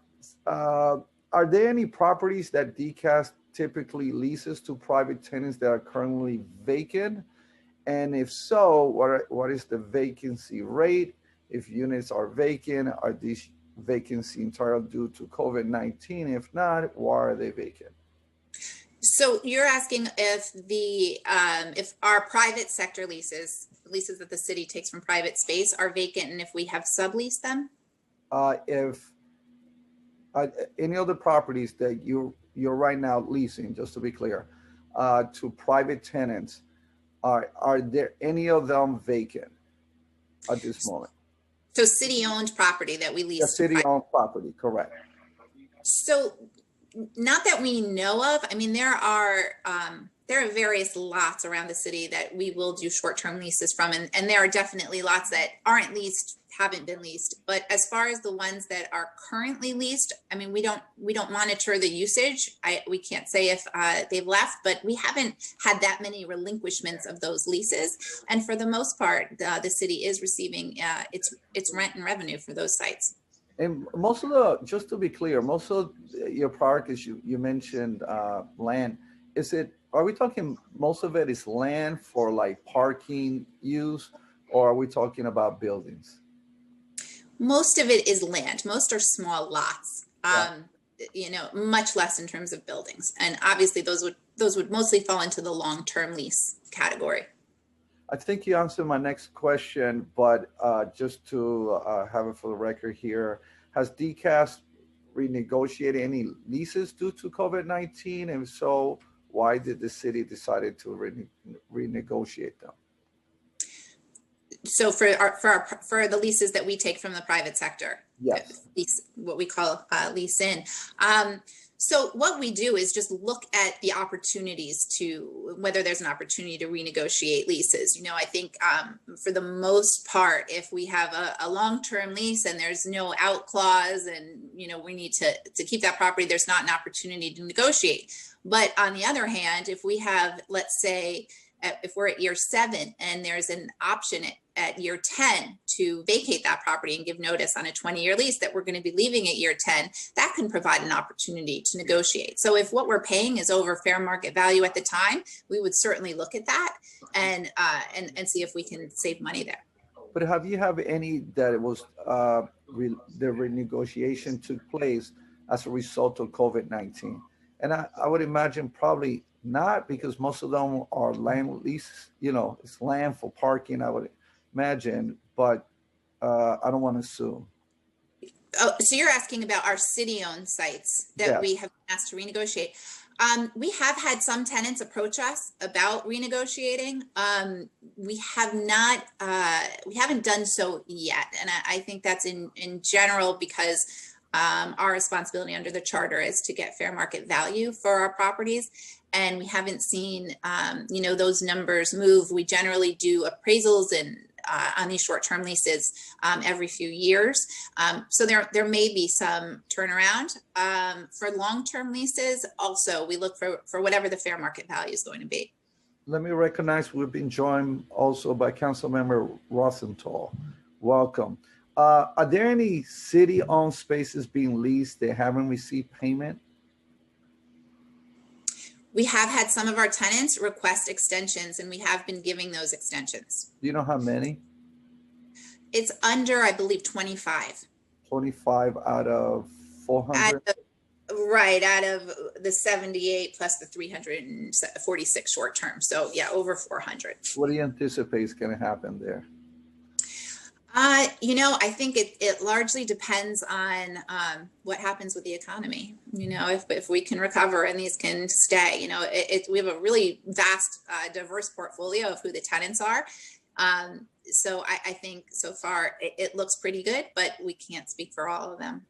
[SPEAKER 3] there any properties that DCAS typically leases to private tenants that are currently vacant? And if so, what is the vacancy rate? If units are vacant, are these vacancy entirely due to COVID-19? If not, why are they vacant?
[SPEAKER 5] So you're asking if our private sector leases that the city takes from private space are vacant, and if we have subleased them?
[SPEAKER 3] any other properties that you're right now leasing, just to be clear, to private tenants, are there any of them vacant at this moment?
[SPEAKER 5] So city-owned property that we
[SPEAKER 3] The
[SPEAKER 5] lease to
[SPEAKER 3] city-owned property, correct?
[SPEAKER 5] So not that we know of. I mean, there are various lots around the city that we will do short-term leases from, and there are definitely lots that aren't leased, haven't been leased. But as far as the ones that are currently leased, I mean, we don't monitor the usage. We can't say if they've left, but we haven't had that many relinquishments of those leases. And for the most part, the city is receiving its rent and revenue for those sites.
[SPEAKER 3] And most of the, just to be clear, most of your park, as you mentioned, land, are we talking most of it is land for like parking use, or are we talking about buildings?
[SPEAKER 5] Most of it is land. Most are small lots.
[SPEAKER 3] Yeah.
[SPEAKER 5] Much less in terms of buildings. And obviously those would mostly fall into the long-term lease category.
[SPEAKER 3] I think you answered my next question, but just to have it for the record here, has DCAS renegotiated any leases due to COVID-19? And if so, why did the city decide to renegotiate them?
[SPEAKER 5] So for the leases that we take from the private sector,
[SPEAKER 3] yes,
[SPEAKER 5] what we call lease in. So what we do is just look at the opportunities to whether there's an opportunity to renegotiate leases. I think for the most part, if we have a long-term lease and there's no out clause and, we need to keep that property, there's not an opportunity to negotiate. But on the other hand, if we have, let's say, if we're at year 7 and there's an option at year 10 to vacate that property and give notice on a 20-year lease that we're going to be leaving at year 10, that can provide an opportunity to negotiate. So if what we're paying is over fair market value at the time, we would certainly look at that and see if we can save money there.
[SPEAKER 3] But have you have any that it was the renegotiation took place as a result of COVID-19? And I would imagine probably not, because most of them are land lease, it's land for parking, I would imagine, but I don't want to assume.
[SPEAKER 5] Oh, so you're asking about our city-owned sites that we have been asked to renegotiate. We have had some tenants approach us about renegotiating. We haven't done so yet. And I think that's in general because our responsibility under the charter is to get fair market value for our properties. And we haven't seen, those numbers move. We generally do appraisals and on these short-term leases every few years. So there may be some turnaround. For long-term leases, also, we look for whatever the fair market value is going to be.
[SPEAKER 3] Let me recognize we've been joined also by Councilmember Rosenthal. Welcome. Are there any city-owned spaces being leased that haven't received payment?
[SPEAKER 5] We have had some of our tenants request extensions, and we have been giving those extensions.
[SPEAKER 3] Do you know how many?
[SPEAKER 5] It's under, I believe, 25.
[SPEAKER 3] 25 out of 400?
[SPEAKER 5] Out of the 78 plus the 346 short term. So yeah, over 400.
[SPEAKER 3] What do you anticipate is going to happen there?
[SPEAKER 5] I think it largely depends on what happens with the economy. If we can recover and these can stay, we have a really vast, diverse portfolio of who the tenants are. So I think so far it looks pretty good, but we can't speak for all of them.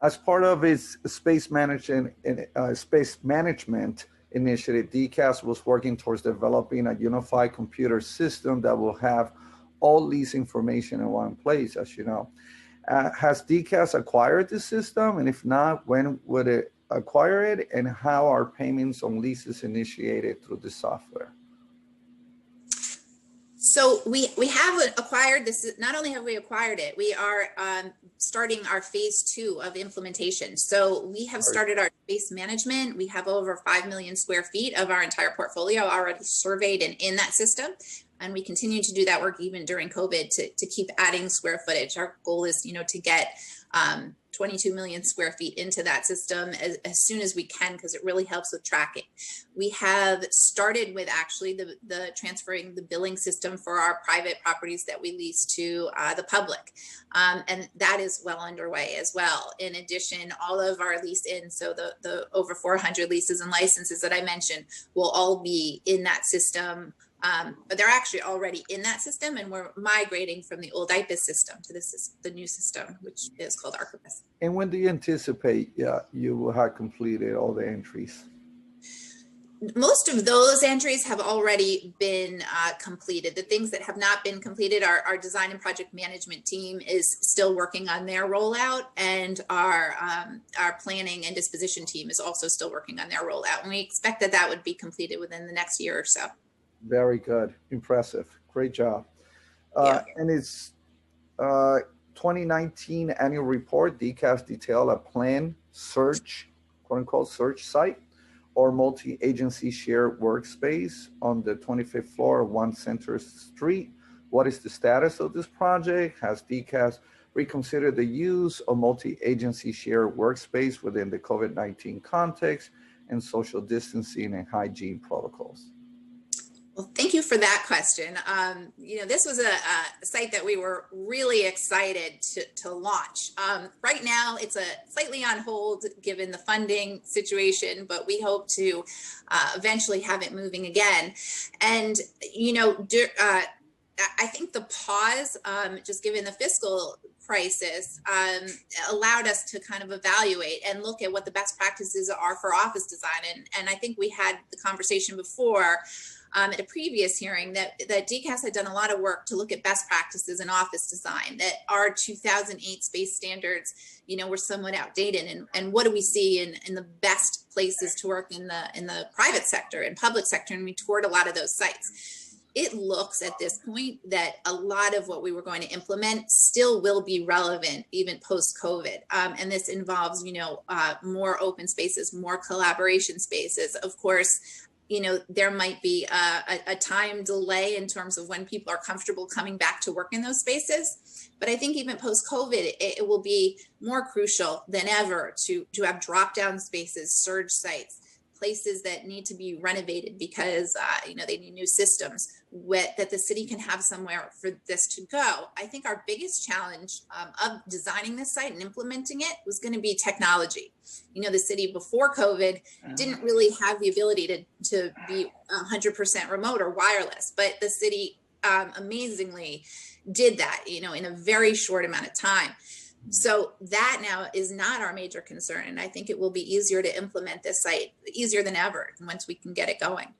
[SPEAKER 3] As part of its space management initiative, DCAS was working towards developing a unified computer system that will have all lease information in one place, as you know. Has DCAS acquired the system? And if not, when would it acquire it? And how are payments on leases initiated through the software?
[SPEAKER 5] So we have acquired this. Not only have we acquired it, we are starting our phase 2 of implementation. So we have started our space management. We have over 5 million square feet of our entire portfolio already surveyed and in that system. And we continue to do that work even during COVID to keep adding square footage. Our goal is, to get 22 million square feet into that system as soon as we can, because it really helps with tracking. We have started with actually the transferring the billing system for our private properties that we lease to the public. And that is well underway as well. In addition, all of our lease in, so the over 400 leases and licenses that I mentioned will all be in that system. But they're actually already in that system, and we're migrating from the old IPIS system to the new system, which is called Archivist.
[SPEAKER 3] And when do you anticipate you will have completed all the entries?
[SPEAKER 5] Most of those entries have already been completed. The things that have not been completed, our design and project management team is still working on their rollout, and our planning and disposition team is also still working on their rollout. And we expect that would be completed within the next year or so.
[SPEAKER 3] Very good. Impressive. Great job. And it's 2019 annual report, DCAS detail a plan search, quote unquote, search site or multi-agency shared workspace on the 25th floor of 1 Center Street. What is the status of this project? Has DCAS reconsidered the use of multi-agency shared workspace within the COVID-19 context and social distancing and hygiene protocols?
[SPEAKER 5] Well, thank you for that question. This was a site that we were really excited to launch. Right now, it's slightly on hold given the funding situation, but we hope to eventually have it moving again. And, I think the pause, just given the fiscal crisis, allowed us to kind of evaluate and look at what the best practices are for office design. And I think we had the conversation before at a previous hearing that DCAS had done a lot of work to look at best practices in office design, that our 2008 space standards, were somewhat outdated. And what do we see in the best places to work in the private sector and public sector? And we toured a lot of those sites. It looks at this point that a lot of what we were going to implement still will be relevant even post-COVID. And this involves, more open spaces, more collaboration spaces. Of course, there might be a time delay in terms of when people are comfortable coming back to work in those spaces. But I think even post-COVID, it will be more crucial than ever to have drop-down spaces, surge sites, places that need to be renovated because they need new systems, that the city can have somewhere for this to go. I think our biggest challenge of designing this site and implementing it was going to be technology. The city before COVID didn't really have the ability to be 100% remote or wireless, but the city amazingly did that, in a very short amount of time. So that now is not our major concern. And I think it will be easier to implement this site, easier than ever, once we can get it going.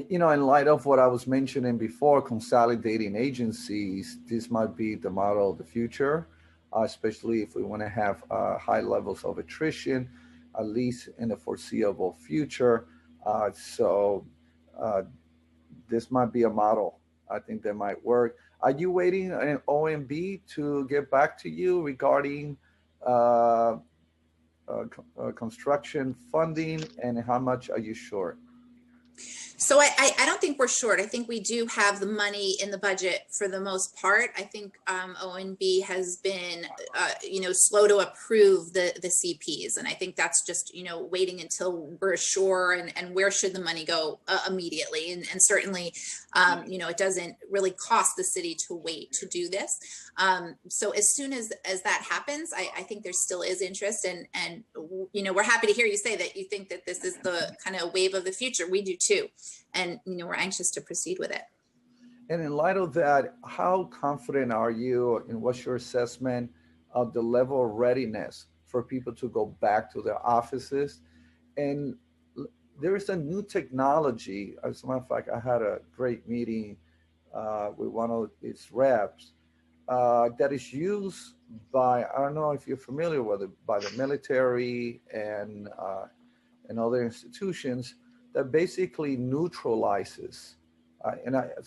[SPEAKER 3] In light of what I was mentioning before, consolidating agencies, this might be the model of the future, especially if we want to have high levels of attrition, at least in the foreseeable future. So this might be a model. I think that might work. Are you waiting on OMB to get back to you regarding construction funding, and how much are you short?
[SPEAKER 5] So I don't think we're short. I think we do have the money in the budget for the most part. I think ONB has been, slow to approve the CPs. And I think that's just, waiting until we're sure and where should the money go immediately. And certainly, it doesn't really cost the city to wait to do this. So as soon as that happens, I think there still is interest. And we're happy to hear you say that you think that this is the kind of wave of the future. We do too. And, we're anxious to proceed with it.
[SPEAKER 3] And in light of that, how confident are you, and what's your assessment of the level of readiness for people to go back to their offices? And there is a new technology. As a matter of fact, I had a great meeting with one of its reps that is used by, I don't know if you're familiar with it, by the military and other institutions, that basically neutralizes. As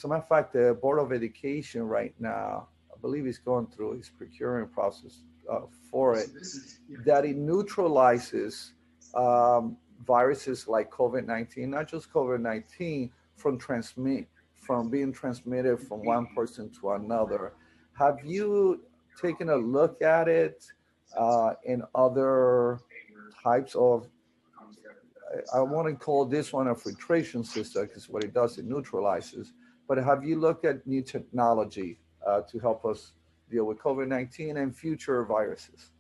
[SPEAKER 3] a matter of fact, the Board of Education right now, I believe is going through its procurement process for it, that it neutralizes viruses like COVID-19, not just COVID-19, from being transmitted from one person to another. Have you taken a look at it? and other types of, I want to call this one a filtration system because what it does, it neutralizes. But have you looked at new technology to help us deal with COVID-19 and future viruses?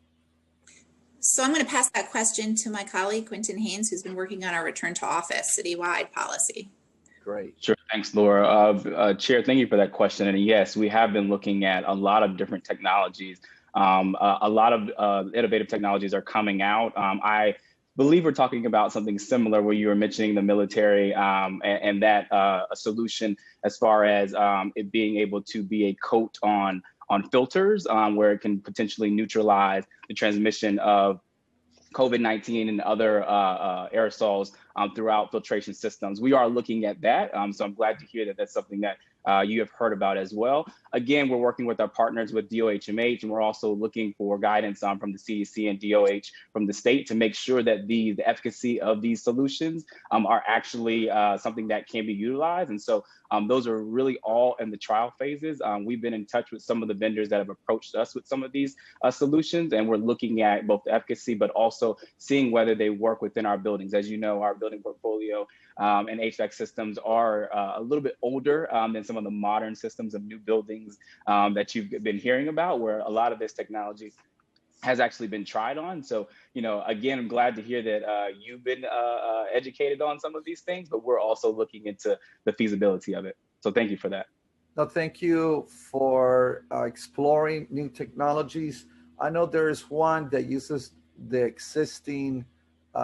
[SPEAKER 5] So I'm going to pass that question to my colleague, Quentin Haynes, who's been working on our return to office citywide policy.
[SPEAKER 3] Great.
[SPEAKER 6] Sure. Thanks, Laura. Chair, thank you for that question. And yes, we have been looking at a lot of different technologies. A lot of innovative technologies are coming out. I believe we're talking about something similar where you were mentioning the military and that a solution as far as it being able to be a coat on filters where it can potentially neutralize the transmission of COVID-19 and other aerosols throughout filtration systems. We are looking at that. So I'm glad to hear that that's something that you have heard about as well. Again, we're working with our partners with DOHMH, and we're also looking for guidance from the CDC and DOH from the state to make sure that the efficacy of these solutions are actually something that can be utilized. And so those are really all in the trial phases. We've been in touch with some of the vendors that have approached us with some of these solutions, and we're looking at both the efficacy, but also seeing whether they work within our buildings. As you know, our building portfolio and HVAC systems are a little bit older than some of the modern systems of new buildings that you've been hearing about, where a lot of this technology has actually been tried on. So, again, I'm glad to hear that you've been educated on some of these things, but we're also looking into the feasibility of it. So thank you for that.
[SPEAKER 3] No, thank you for exploring new technologies. I know there is one that uses the existing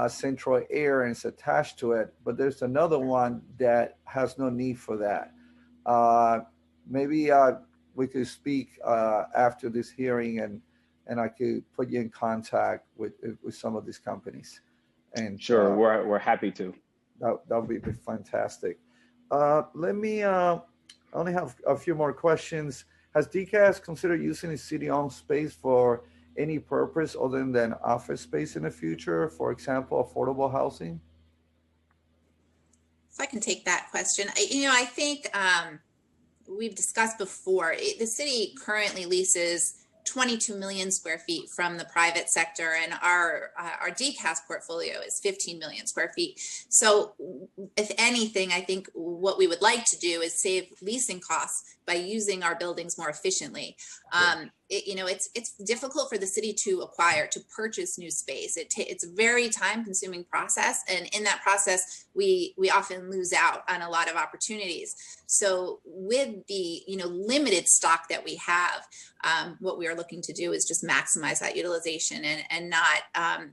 [SPEAKER 3] central air and it's attached to it, but there's another one that has no need for that. Maybe we could speak after this hearing, and I could put you in contact with some of these companies. And
[SPEAKER 6] sure, we're happy to.
[SPEAKER 3] That would be fantastic. Let me. I only have a few more questions. Has DCAS considered using a city-owned space for any purpose other than office space in the future? For example, affordable housing?
[SPEAKER 5] So I can take that question. I think we've discussed before, the city currently leases 22 million square feet from the private sector, and our DCAS portfolio is 15 million square feet. So if anything, I think what we would like to do is save leasing costs by using our buildings more efficiently. It's difficult for the city to purchase new space. It's a very time-consuming process, and in that process, we often lose out on a lot of opportunities. So with the limited stock that we have, what we are looking to do is just maximize that utilization and not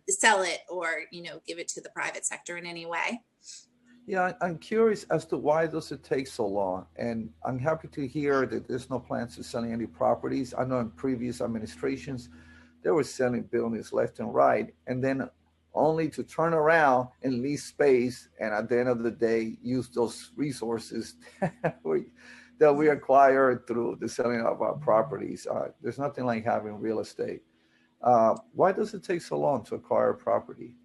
[SPEAKER 5] sell it or give it to the private sector in any way.
[SPEAKER 3] Yeah, I'm curious as to why does it take so long? And I'm happy to hear that there's no plans to selling any properties. I know in previous administrations, they were selling buildings left and right, and then only to turn around and lease space, and at the end of the day, use those resources that we acquired through the selling of our properties. There's nothing like having real estate. Why does it take so long to acquire property?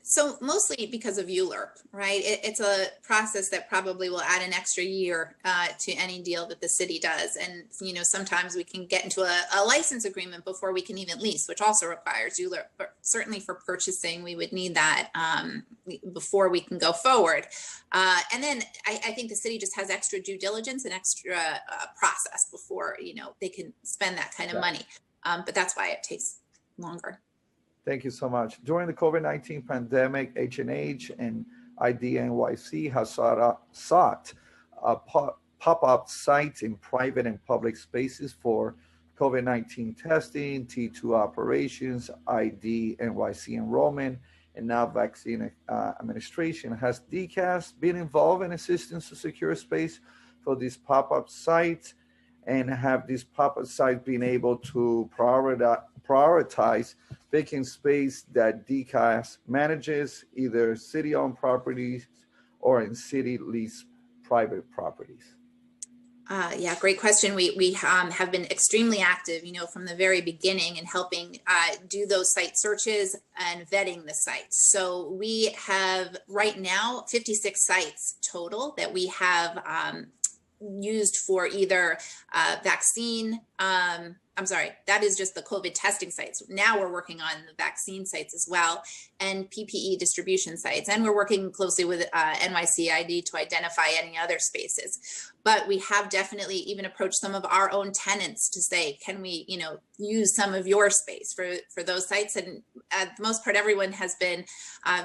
[SPEAKER 5] So mostly because of ULURP, right? It's a process that probably will add an extra year to any deal that the city does. And, sometimes we can get into a license agreement before we can even lease, which also requires ULURP. But certainly for purchasing, we would need that before we can go forward. And then I think the city just has extra due diligence and extra process before, they can spend that kind of money. But that's why it takes longer.
[SPEAKER 3] Thank you so much. During the COVID-19 pandemic, H&H and IDNYC has sought pop-up sites in private and public spaces for COVID-19 testing, T2 operations, IDNYC enrollment, and now vaccine administration. Has DCAS been involved in assistance to secure space for these pop-up sites? And have these pop-up sites been able to prioritize vacant space that DCAS manages, either city-owned properties or in city-leased private properties?
[SPEAKER 5] Yeah, great question. We have been extremely active, from the very beginning in helping do those site searches and vetting the sites. So we have right now 56 sites total that we have used for either vaccine I'm sorry, that is just the COVID testing sites. Now we're working on the vaccine sites as well, and PPE distribution sites. And we're working closely with NYCID to identify any other spaces. But we have definitely even approached some of our own tenants to say, can we, use some of your space for those sites? And at the most part, everyone has been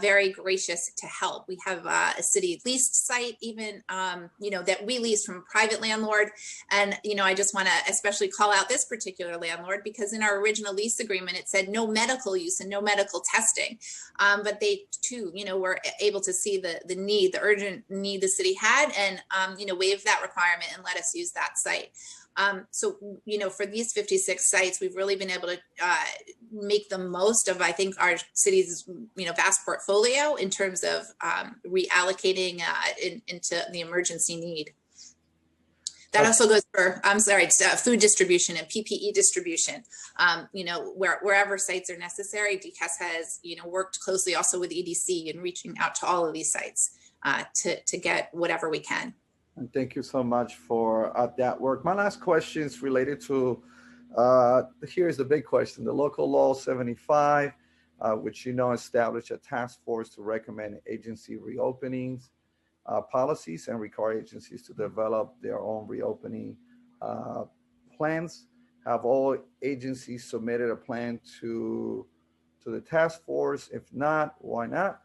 [SPEAKER 5] very gracious to help. We have a city leased site even, that we lease from a private landlord. And, I just want to especially call out this particular landlord, because in our original lease agreement, it said no medical use and no medical testing. But they too, were able to see the need, the urgent need the city had, and, waive that requirement and let us use that site. So, for these 56 sites, we've really been able to make the most of, I think, our city's, vast portfolio in terms of reallocating into the emergency need. That also goes for, food distribution and PPE distribution. Wherever sites are necessary, DCAS has, worked closely also with EDC and reaching out to all of these sites to get whatever we can.
[SPEAKER 3] And thank you so much for that work. My last question is related to, here's the big question. The local law 75, which established a task force to recommend agency reopenings policies and require agencies to develop their own reopening plans. Have all agencies submitted a plan to the task force? If not, why not?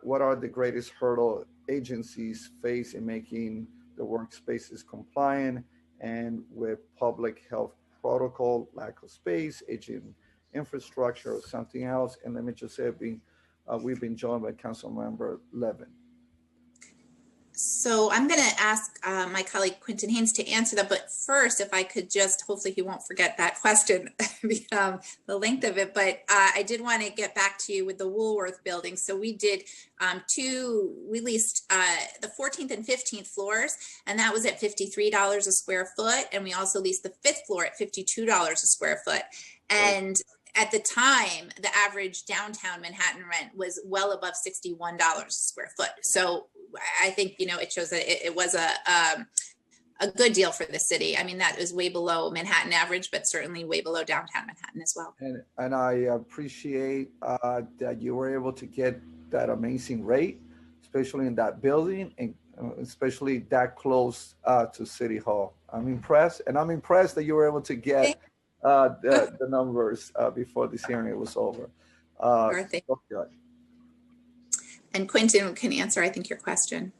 [SPEAKER 3] What are the greatest hurdle agencies face in making the workspaces compliant and with public health protocol, lack of space, aging infrastructure, or something else? And let me just say, we've been joined by Councilmember Levin.
[SPEAKER 5] So I'm going to ask my colleague Quentin Haynes to answer that. But first, if I could just, hopefully he won't forget that question, the length of it. But I did want to get back to you with the Woolworth building. So we did we leased the 14th and 15th floors, and that was at $53 a square foot. And we also leased the 5th floor at $52 a square foot. And at the time, the average downtown Manhattan rent was well above $61 a square foot. So I think, it shows that it was a good deal for the city. I mean, that is way below Manhattan average, but certainly way below downtown Manhattan as well.
[SPEAKER 3] And I appreciate that you were able to get that amazing rate, especially in that building, and especially that close to City Hall. I'm impressed, and I'm impressed that you were able to get the numbers before this hearing was over. Good.
[SPEAKER 5] And Quentin can answer, I think, your question.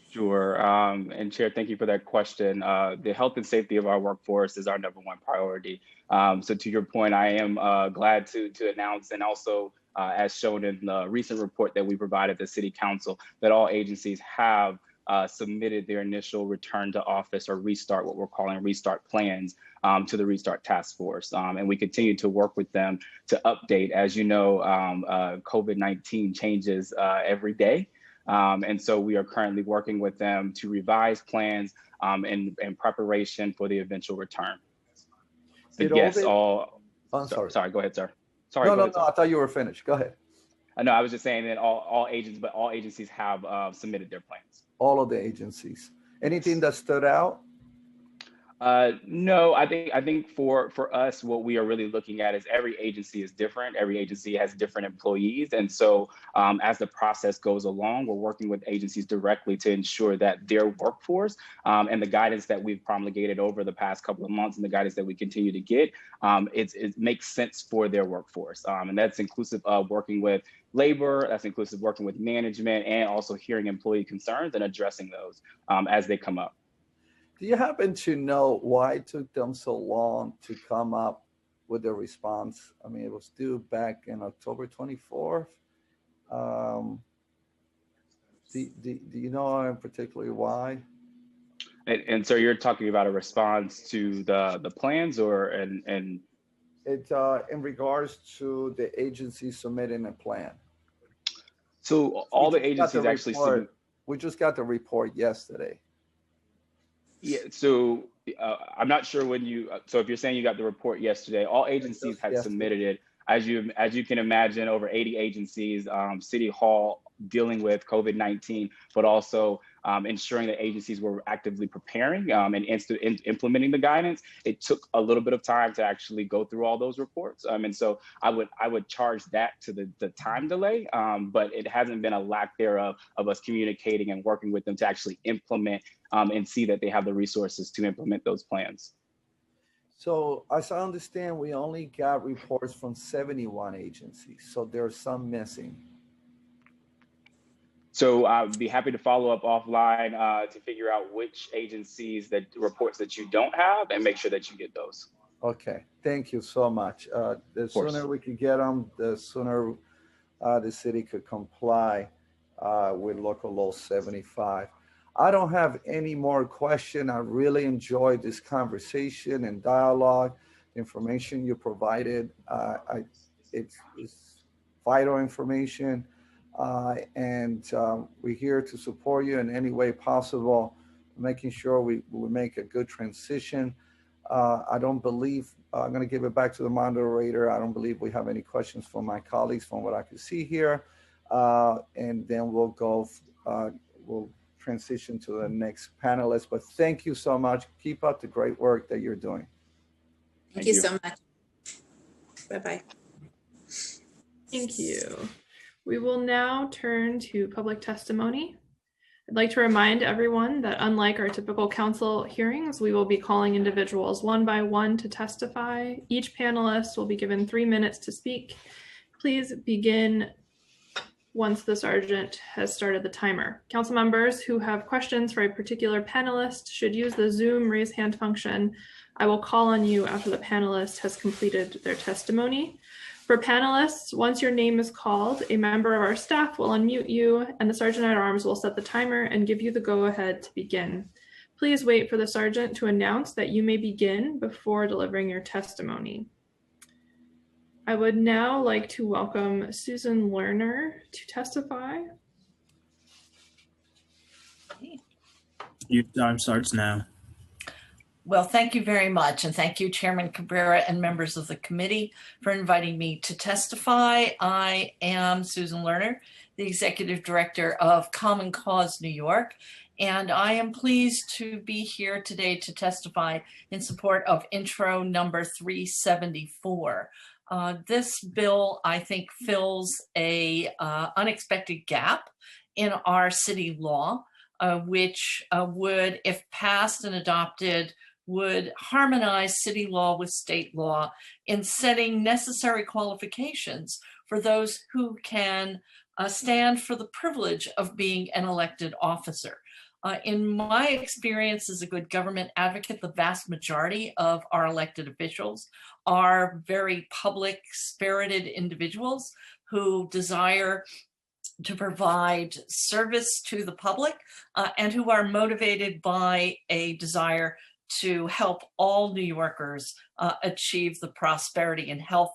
[SPEAKER 6] Sure. And Chair, thank you for that question. The health and safety of our workforce is our #1 priority. So to your point, I am glad to announce, and also as shown in the recent report that we provided the City Council, that all agencies have submitted their initial return to office or restart, what we're calling restart plans, to the Restart Task Force. And we continue to work with them to update. As you know, COVID-19 changes every day. And so we are currently working with them to revise plans in preparation for the eventual return. But yes,
[SPEAKER 3] I'm sorry.
[SPEAKER 6] Sorry, go ahead, sir. Sorry.
[SPEAKER 3] No, I thought you were finished. Go ahead.
[SPEAKER 6] No, I was just saying that all agencies have submitted their plans.
[SPEAKER 3] All of the agencies. Anything that stood out?
[SPEAKER 6] No, I think for us, what we are really looking at is every agency is different. Every agency has different employees. And so as the process goes along, we're working with agencies directly to ensure that their workforce and the guidance that we've promulgated over the past couple of months and the guidance that we continue to get, it makes sense for their workforce. And that's inclusive of working with labor, that's inclusive working with management, and also hearing employee concerns and addressing those as they come up.
[SPEAKER 3] Do you happen to know why it took them so long to come up with the response? I mean, it was due back in October 24th. Do you know particularly why?
[SPEAKER 6] And so you're talking about a response to the plans, or and
[SPEAKER 3] it's in regards to the agency submitting a plan.
[SPEAKER 6] So all the agencies actually
[SPEAKER 3] we just got the report yesterday.
[SPEAKER 6] Yeah, so I'm not sure when so if you're saying you got the report yesterday, all agencies had submitted it. As you can imagine, over 80 agencies, City Hall dealing with COVID-19, but also ensuring that agencies were actively preparing and implementing the guidance. It took a little bit of time to actually go through all those reports. And so I would charge that to the time delay, but it hasn't been a lack thereof of us communicating and working with them to actually implement and see that they have the resources to implement those plans.
[SPEAKER 3] So as I understand, we only got reports from 71 agencies, so there's some missing.
[SPEAKER 6] So I'd be happy to follow up offline to figure out which agencies reports that you don't have and make sure that you get those.
[SPEAKER 3] Okay, thank you so much. The sooner we could get them, the sooner the city could comply with local law 75. I don't have any more questions. I really enjoyed this conversation and dialogue. The information you provided, it's vital information. And we're here to support you in any way possible, making sure we make a good transition. I don't believe, I'm going to give it back to the moderator. I don't believe we have any questions from my colleagues from what I can see here. And then we'll transition to the next panelist. But thank you so much. Keep up the great work that you're doing.
[SPEAKER 5] Thank you so much. Bye-bye.
[SPEAKER 4] Thank you. We will now turn to public testimony. I'd like to remind everyone that unlike our typical council hearings, we will be calling individuals one by one to testify. Each panelist will be given 3 minutes to speak. Please begin once the sergeant has started the timer. Council members who have questions for a particular panelist should use the Zoom raise hand function. I will call on you after the panelist has completed their testimony. For panelists, once your name is called, a member of our staff will unmute you and the Sergeant at Arms will set the timer and give you the go-ahead to begin. Please wait for the Sergeant to announce that you may begin before delivering your testimony. I would now like to welcome Susan Lerner to testify.
[SPEAKER 7] Your time starts now.
[SPEAKER 9] Well, thank you very much. And thank you, Chairman Cabrera and members of the committee for inviting me to testify. I am Susan Lerner, the Executive Director of Common Cause New York, and I am pleased to be here today to testify in support of intro number 374. This bill, I think, fills a unexpected gap in our city law, which would, if passed and adopted, would harmonize city law with state law in setting necessary qualifications for those who can stand for the privilege of being an elected officer. In my experience as a good government advocate, the vast majority of our elected officials are very public, spirited individuals who desire to provide service to the public and who are motivated by a desire to help all New Yorkers achieve the prosperity and health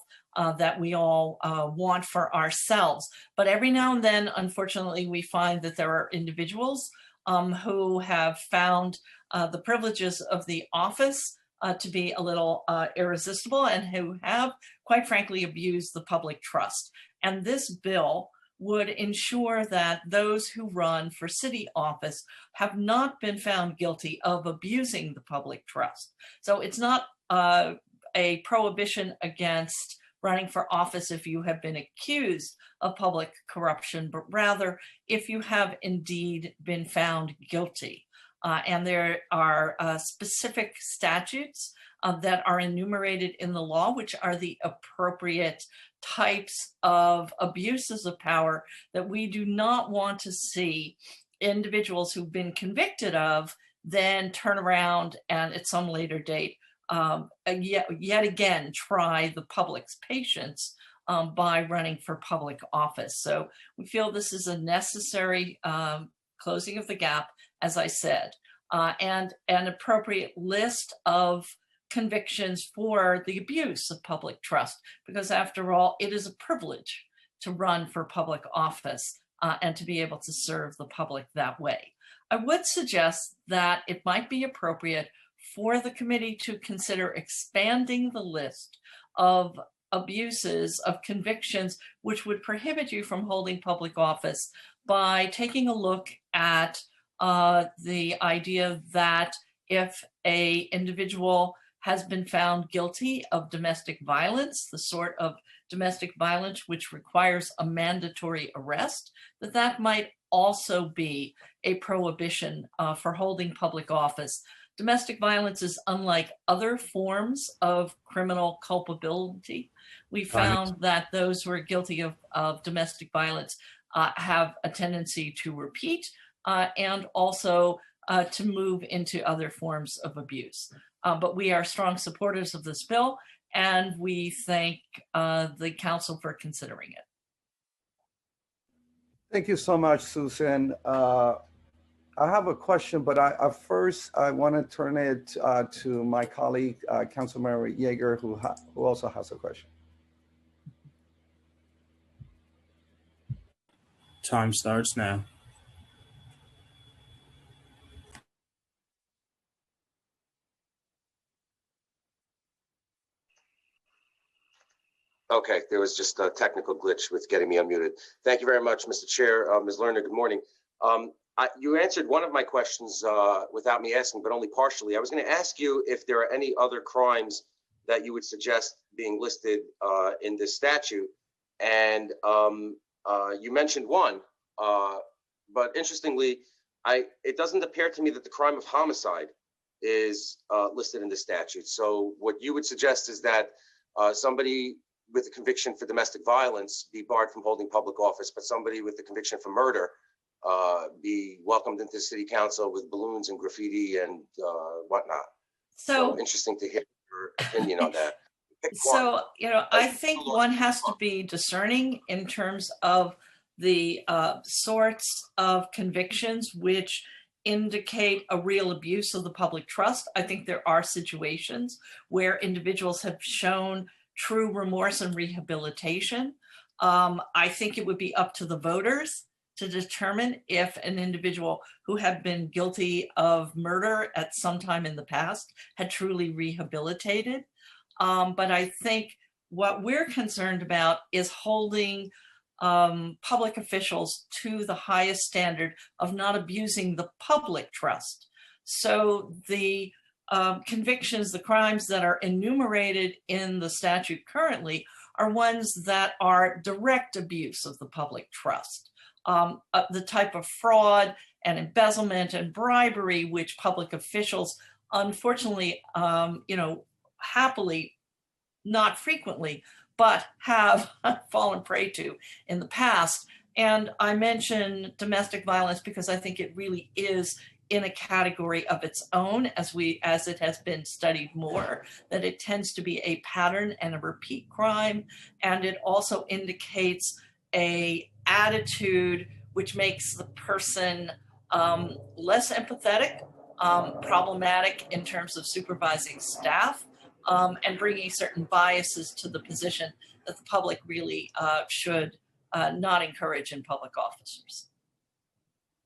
[SPEAKER 9] that we all want for ourselves. But every now and then, unfortunately, we find that there are individuals who have found the privileges of the office to be a little irresistible and who have, quite frankly, abused the public trust. And this bill would ensure that those who run for city office have not been found guilty of abusing the public trust. So it's not a prohibition against running for office if you have been accused of public corruption, but rather if you have indeed been found guilty. And there are specific statutes that are enumerated in the law, which are the appropriate types of abuses of power that we do not want to see individuals who've been convicted of then turn around and at some later date yet again try the public's patience by running for public office. So we feel this is a necessary closing of the gap, as I said, and an appropriate list of convictions for the abuse of public trust, because after all, it is a privilege to run for public office and to be able to serve the public that way. I would suggest that it might be appropriate for the committee to consider expanding the list of abuses, of convictions, which would prohibit you from holding public office by taking a look at the idea that if a individual has been found guilty of domestic violence, the sort of domestic violence which requires a mandatory arrest, that might also be a prohibition for holding public office. Domestic violence is unlike other forms of criminal culpability. We found that those who are guilty of domestic violence have a tendency to repeat and also to move into other forms of abuse. But we are strong supporters of this bill, and we thank the council for considering it.
[SPEAKER 3] Thank you so much, Susan. I have a question, but first I want to turn it to my colleague, Councilmember Yeager, who also has a question.
[SPEAKER 7] Time starts now.
[SPEAKER 8] Okay, there was just a technical glitch with getting me unmuted. Thank you very much, Mr. Chair. Ms. Lerner, good morning. You answered one of my questions without me asking, but only partially. I was going to ask you if there are any other crimes that you would suggest being listed in this statute. And you mentioned one, but interestingly, it doesn't appear to me that the crime of homicide is listed in the statute. So what you would suggest is that somebody with a conviction for domestic violence be barred from holding public office, but somebody with a conviction for murder be welcomed into city council with balloons and graffiti and whatnot. So interesting to hear your opinion on that.
[SPEAKER 9] So, I think one has to be discerning in terms of the sorts of convictions which indicate a real abuse of the public trust. I think there are situations where individuals have shown true remorse and rehabilitation. I think it would be up to the voters to determine if an individual who had been guilty of murder at some time in the past had truly rehabilitated. But I think what we're concerned about is holding public officials to the highest standard of not abusing the public trust. So the convictions, the crimes that are enumerated in the statute currently are ones that are direct abuse of the public trust. The type of fraud and embezzlement and bribery which public officials, unfortunately, happily, not frequently, but have fallen prey to in the past. And I mention domestic violence because I think it really is in a category of its own, as it has been studied more, that it tends to be a pattern and a repeat crime. And it also indicates a attitude which makes the person less empathetic, problematic in terms of supervising staff, and bringing certain biases to the position that the public really should not encourage in public officers.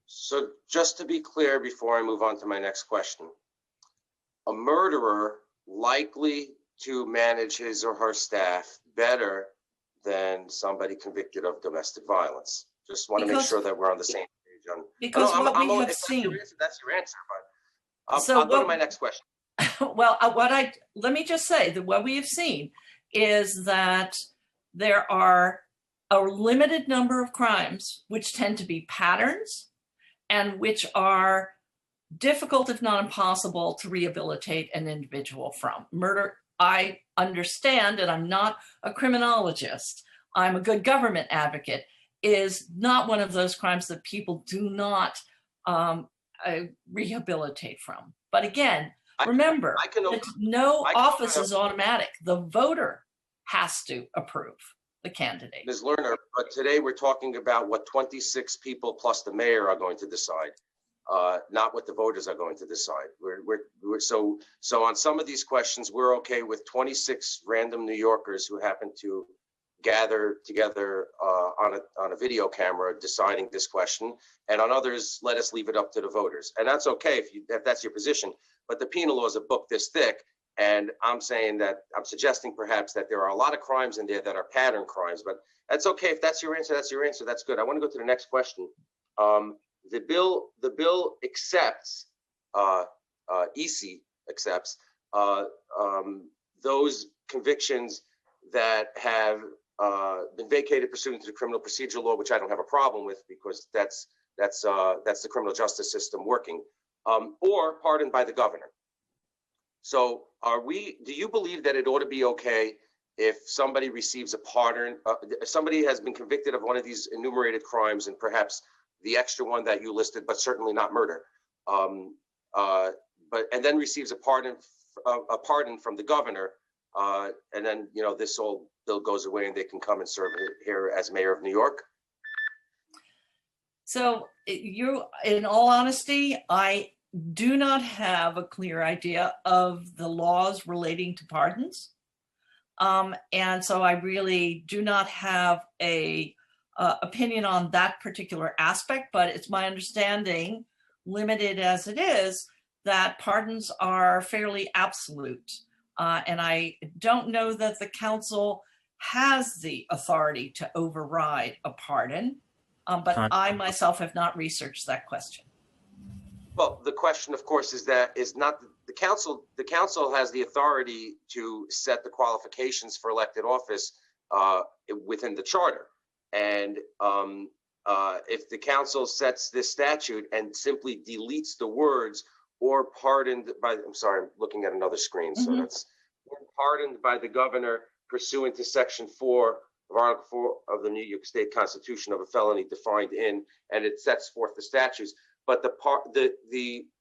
[SPEAKER 8] So just to be clear before I move on to my next question, a murderer likely to manage his or her staff better than somebody convicted of domestic violence. Just want to make sure that we're on the same page.
[SPEAKER 9] Because what we have seen.
[SPEAKER 8] That's your answer, but I'll go to my next question.
[SPEAKER 9] Well, let me just say that what we have seen is that there are a limited number of crimes which tend to be patterns and which are difficult, if not impossible, to rehabilitate an individual from. Murder, I understand, and I'm not a criminologist, I'm a good government advocate, is not one of those crimes that people do not rehabilitate from. But again, remember, that no office is automatic. The voter has to approve the candidate.
[SPEAKER 8] Ms. Lerner, but today we're talking about what 26 people plus the mayor are going to decide, not what the voters are going to decide. So on some of these questions, we're okay with 26 random New Yorkers who happen to gather together on a video camera deciding this question, and on others, let us leave it up to the voters. And that's okay if that's your position, but the penal law is a book this thick, and I'm suggesting perhaps that there are a lot of crimes in there that are pattern crimes, but that's okay. If that's your answer, that's your answer. That's good. I want to go to the next question. the bill accepts, EC accepts those convictions that have been vacated pursuant to the criminal procedure law, which I don't have a problem with because that's the criminal justice system working, or pardoned by the governor. So do you believe that it ought to be okay if somebody receives a pardon, if somebody has been convicted of one of these enumerated crimes and perhaps the extra one that you listed, but certainly not murder, and then receives a pardon from the governor, and then, you know, this whole bill goes away and they can come and serve here as mayor of New York?
[SPEAKER 9] So in all honesty, I do not have a clear idea of the laws relating to pardons. And so I really do not have a opinion on that particular aspect, but it's my understanding, limited as it is, that pardons are fairly absolute. And I don't know that the council has the authority to override a pardon, but I myself have not researched that question.
[SPEAKER 8] Well, the question, of course, is not the council. The council has the authority to set the qualifications for elected office within the charter. And if the council sets this statute and simply deletes the words "or pardoned by," I'm sorry, I'm looking at another screen. So that's pardoned by the governor pursuant to Section 4 of Article 4 of the New York State Constitution of a felony defined in, and it sets forth the statutes. But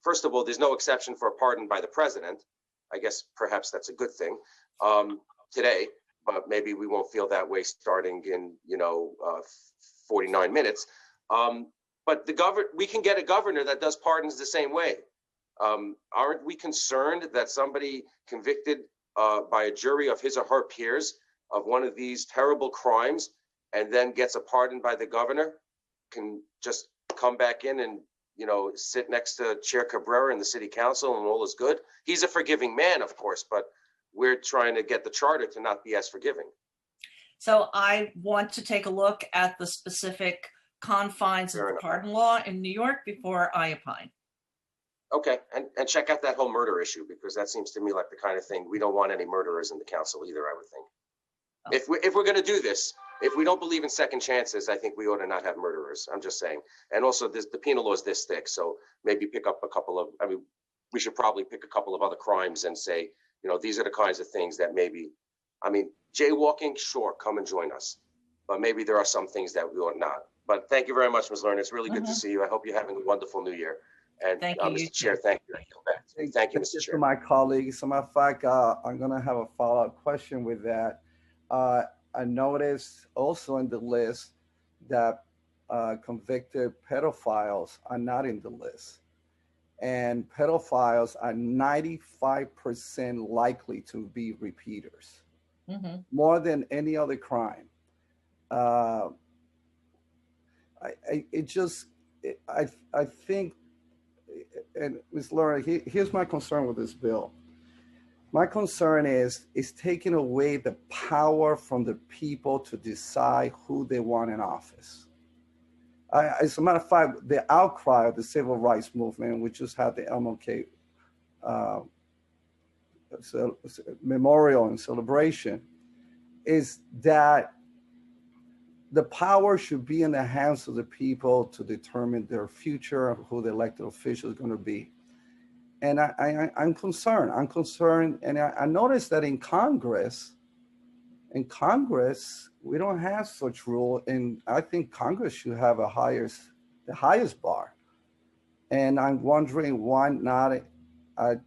[SPEAKER 8] first of all, there's no exception for a pardon by the president. I guess perhaps that's a good thing today, but maybe we won't feel that way starting in 49 minutes. But we can get a governor that does pardons the same way. Aren't we concerned that somebody convicted by a jury of his or her peers of one of these terrible crimes and then gets a pardon by the governor can just come back in and sit next to Chair Cabrera in the city council and all is good? He's a forgiving man, of course, but we're trying to get the charter to not be as forgiving.
[SPEAKER 9] So I want to take a look at the specific confines of the pardon law in New York before I opine.
[SPEAKER 8] Okay, and check out that whole murder issue, because that seems to me like the kind of thing we don't want any murderers in the council either, I would think. Oh. If we're going to do this, if we don't believe in second chances, I think we ought to not have murderers. I'm just saying. And also, the penal law is this thick, so maybe pick up a couple of, we should probably pick a couple of other crimes and say, these are the kinds of things that maybe, jaywalking, sure, come and join us. But maybe there are some things that we ought not. But thank you very much, Ms. Lerner. It's really good to see you. I hope you're having a wonderful New Year. And
[SPEAKER 9] thank you,
[SPEAKER 8] Mr. Chair, thank you. Thank you, Mr. Chair.
[SPEAKER 3] To my colleagues, as a matter of fact, I'm going to have a follow-up question with that. I noticed also in the list that convicted pedophiles are not in the list. And pedophiles are 95% likely to be repeaters, more than any other crime. I think, and Ms. Laura, here's my concern with this bill. My concern is taking away the power from the people to decide who they want in office. As a matter of fact, the outcry of the civil rights movement, we just had the MLK memorial and celebration, is that the power should be in the hands of the people to determine their future, who the elected official is going to be. And I'm concerned. And I noticed that in Congress, we don't have such rule. And I think Congress should have the highest bar. And I'm wondering why not at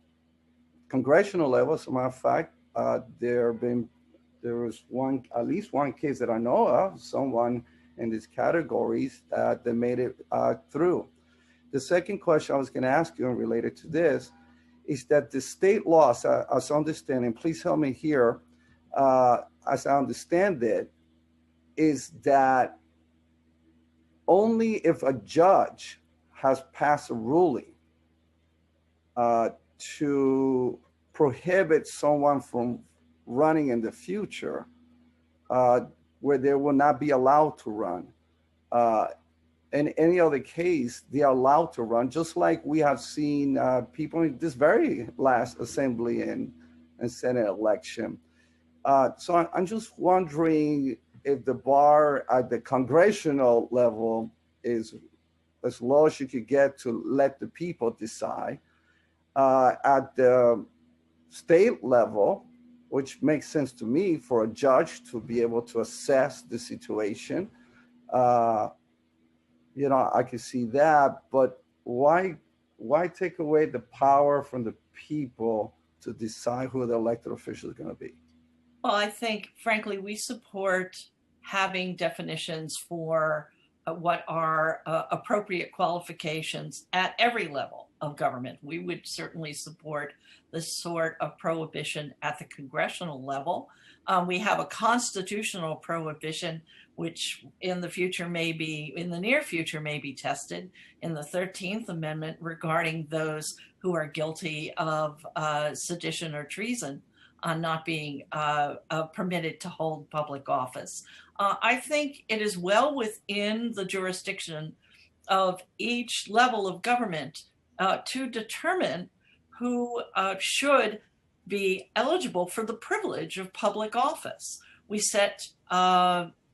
[SPEAKER 3] congressional level. As a matter of fact, there was at least one case that I know of, someone in these categories that made it through. The second question I was going to ask you, and related to this, is that the state laws, as I understand, and please help me here, as I understand it, is that only if a judge has passed a ruling to prohibit someone from running in the future, where they will not be allowed to run, in any other case, they are allowed to run, just like we have seen people in this very last assembly and Senate election. So I'm just wondering if the bar at the congressional level is as low as you could get to let the people decide. At the state level, which makes sense to me for a judge to be able to assess the situation. You know, I can see that, but why take away the power from the people to decide who the elected official is going to be?
[SPEAKER 9] Well, I think, frankly, we support having definitions for what are appropriate qualifications at every level of government. We would certainly support this sort of prohibition at the congressional level. We have a constitutional prohibition, which in the near future may be tested in the 13th Amendment regarding those who are guilty of sedition or treason on not being permitted to hold public office. I think it is well within the jurisdiction of each level of government to determine who should be eligible for the privilege of public office. We set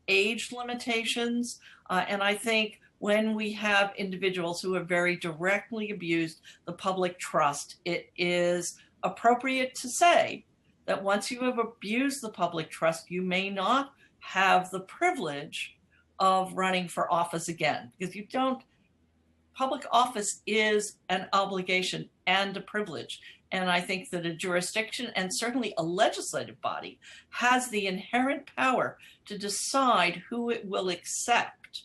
[SPEAKER 9] age limitations, and I think when we have individuals who have very directly abused the public trust, it is appropriate to say that once you have abused the public trust, you may not have the privilege of running for office again, because you don't. Public office is an obligation and a privilege. And I think that a jurisdiction, and certainly a legislative body, has the inherent power to decide who it will accept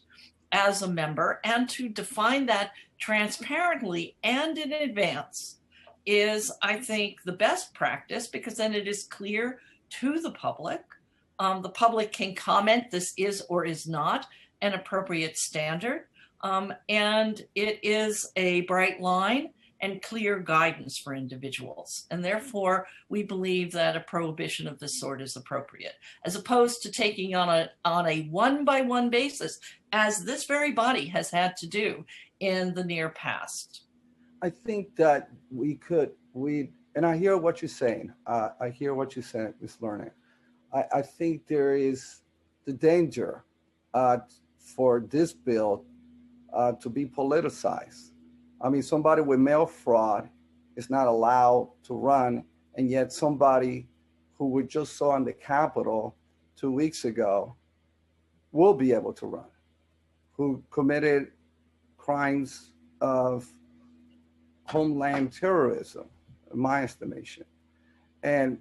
[SPEAKER 9] as a member, and to define that transparently and in advance is, I think, the best practice, because then it is clear to the public. The public can comment, this is or is not an appropriate standard. And it is a bright line and clear guidance for individuals. And therefore, we believe that a prohibition of this sort is appropriate, as opposed to taking on a one-by-one basis, as this very body has had to do in the near past.
[SPEAKER 3] I think that and I hear what you're saying. I hear what you're saying, Ms. Lerner. I think there is the danger for this bill to be politicized. I mean, somebody with mail fraud is not allowed to run, and yet somebody who we just saw in the Capitol 2 weeks ago will be able to run, who committed crimes of homeland terrorism, in my estimation. And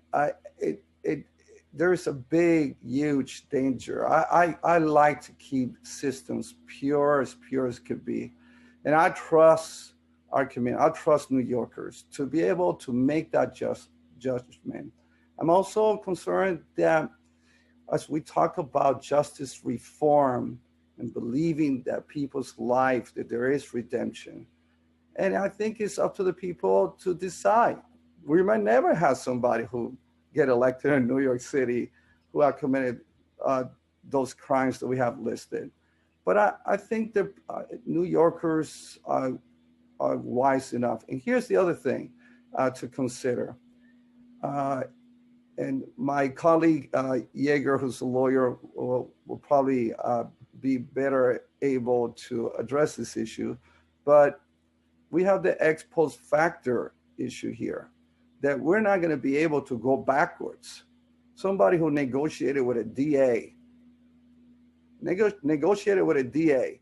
[SPEAKER 3] there's a big, huge danger. I like to keep systems pure as could be. And I trust our community, I trust New Yorkers to be able to make that judgment. I'm also concerned that as we talk about justice reform and believing that people's life, that there is redemption. And I think it's up to the people to decide. We might never have somebody who get elected in New York City who have committed those crimes that we have listed. But I think that New Yorkers are wise enough. And here's the other thing to consider. And my colleague, Yeager, who's a lawyer, will probably be better able to address this issue. But we have the ex post facto issue here, that we're not going to be able to go backwards. Somebody who negotiated with a DA, negotiated with a DA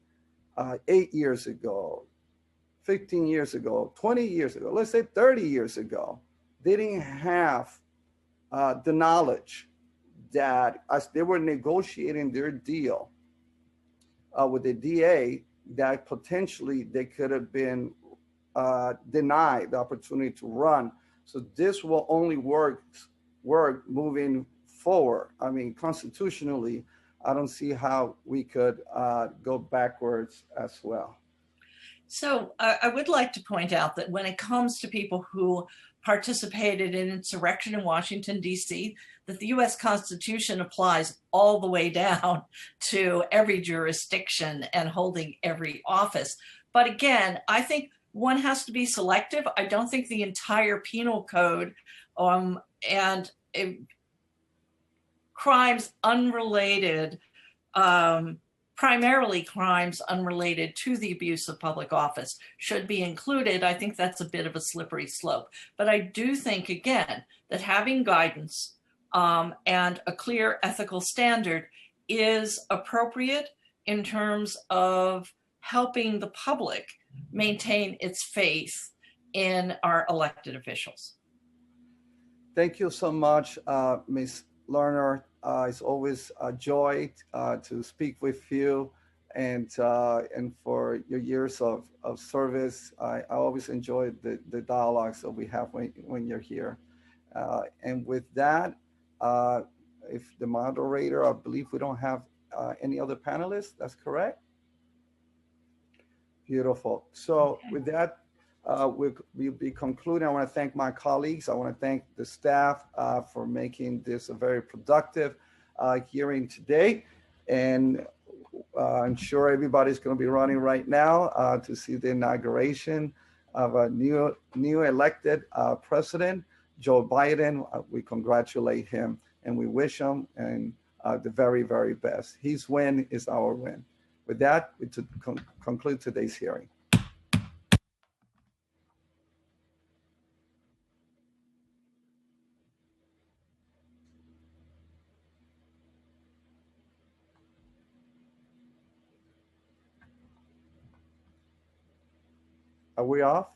[SPEAKER 3] 8 years ago, 15 years ago, 20 years ago, let's say 30 years ago, they didn't have the knowledge that as they were negotiating their deal with the DA, that potentially they could have been denied the opportunity to run. So this will only work moving forward. I mean, constitutionally, I don't see how we could go backwards as well.
[SPEAKER 9] So I would like to point out that when it comes to people who participated in insurrection in Washington, D.C., that the U.S. Constitution applies all the way down to every jurisdiction and holding every office. But again, I think one has to be selective. I don't think the entire penal code and crimes unrelated, primarily crimes unrelated to the abuse of public office should be included. I think that's a bit of a slippery slope. But I do think, again, that having guidance and a clear ethical standard is appropriate in terms of helping the public maintain its faith in our elected officials.
[SPEAKER 3] Thank you so much, Ms. Lerner. It's always a joy to speak with you, and for your years of service. I always enjoy the dialogues that we have when you're here. And with that, if the moderator, I believe we don't have any other panelists, that's correct? Beautiful. So with that, we'll be concluding. I want to thank my colleagues. I want to thank the staff for making this a very productive hearing today. And I'm sure everybody's going to be running right now to see the inauguration of a new elected president, Joe Biden. We congratulate him and we wish him the very, very best. His win is our win. With that, we conclude today's hearing. Are we off?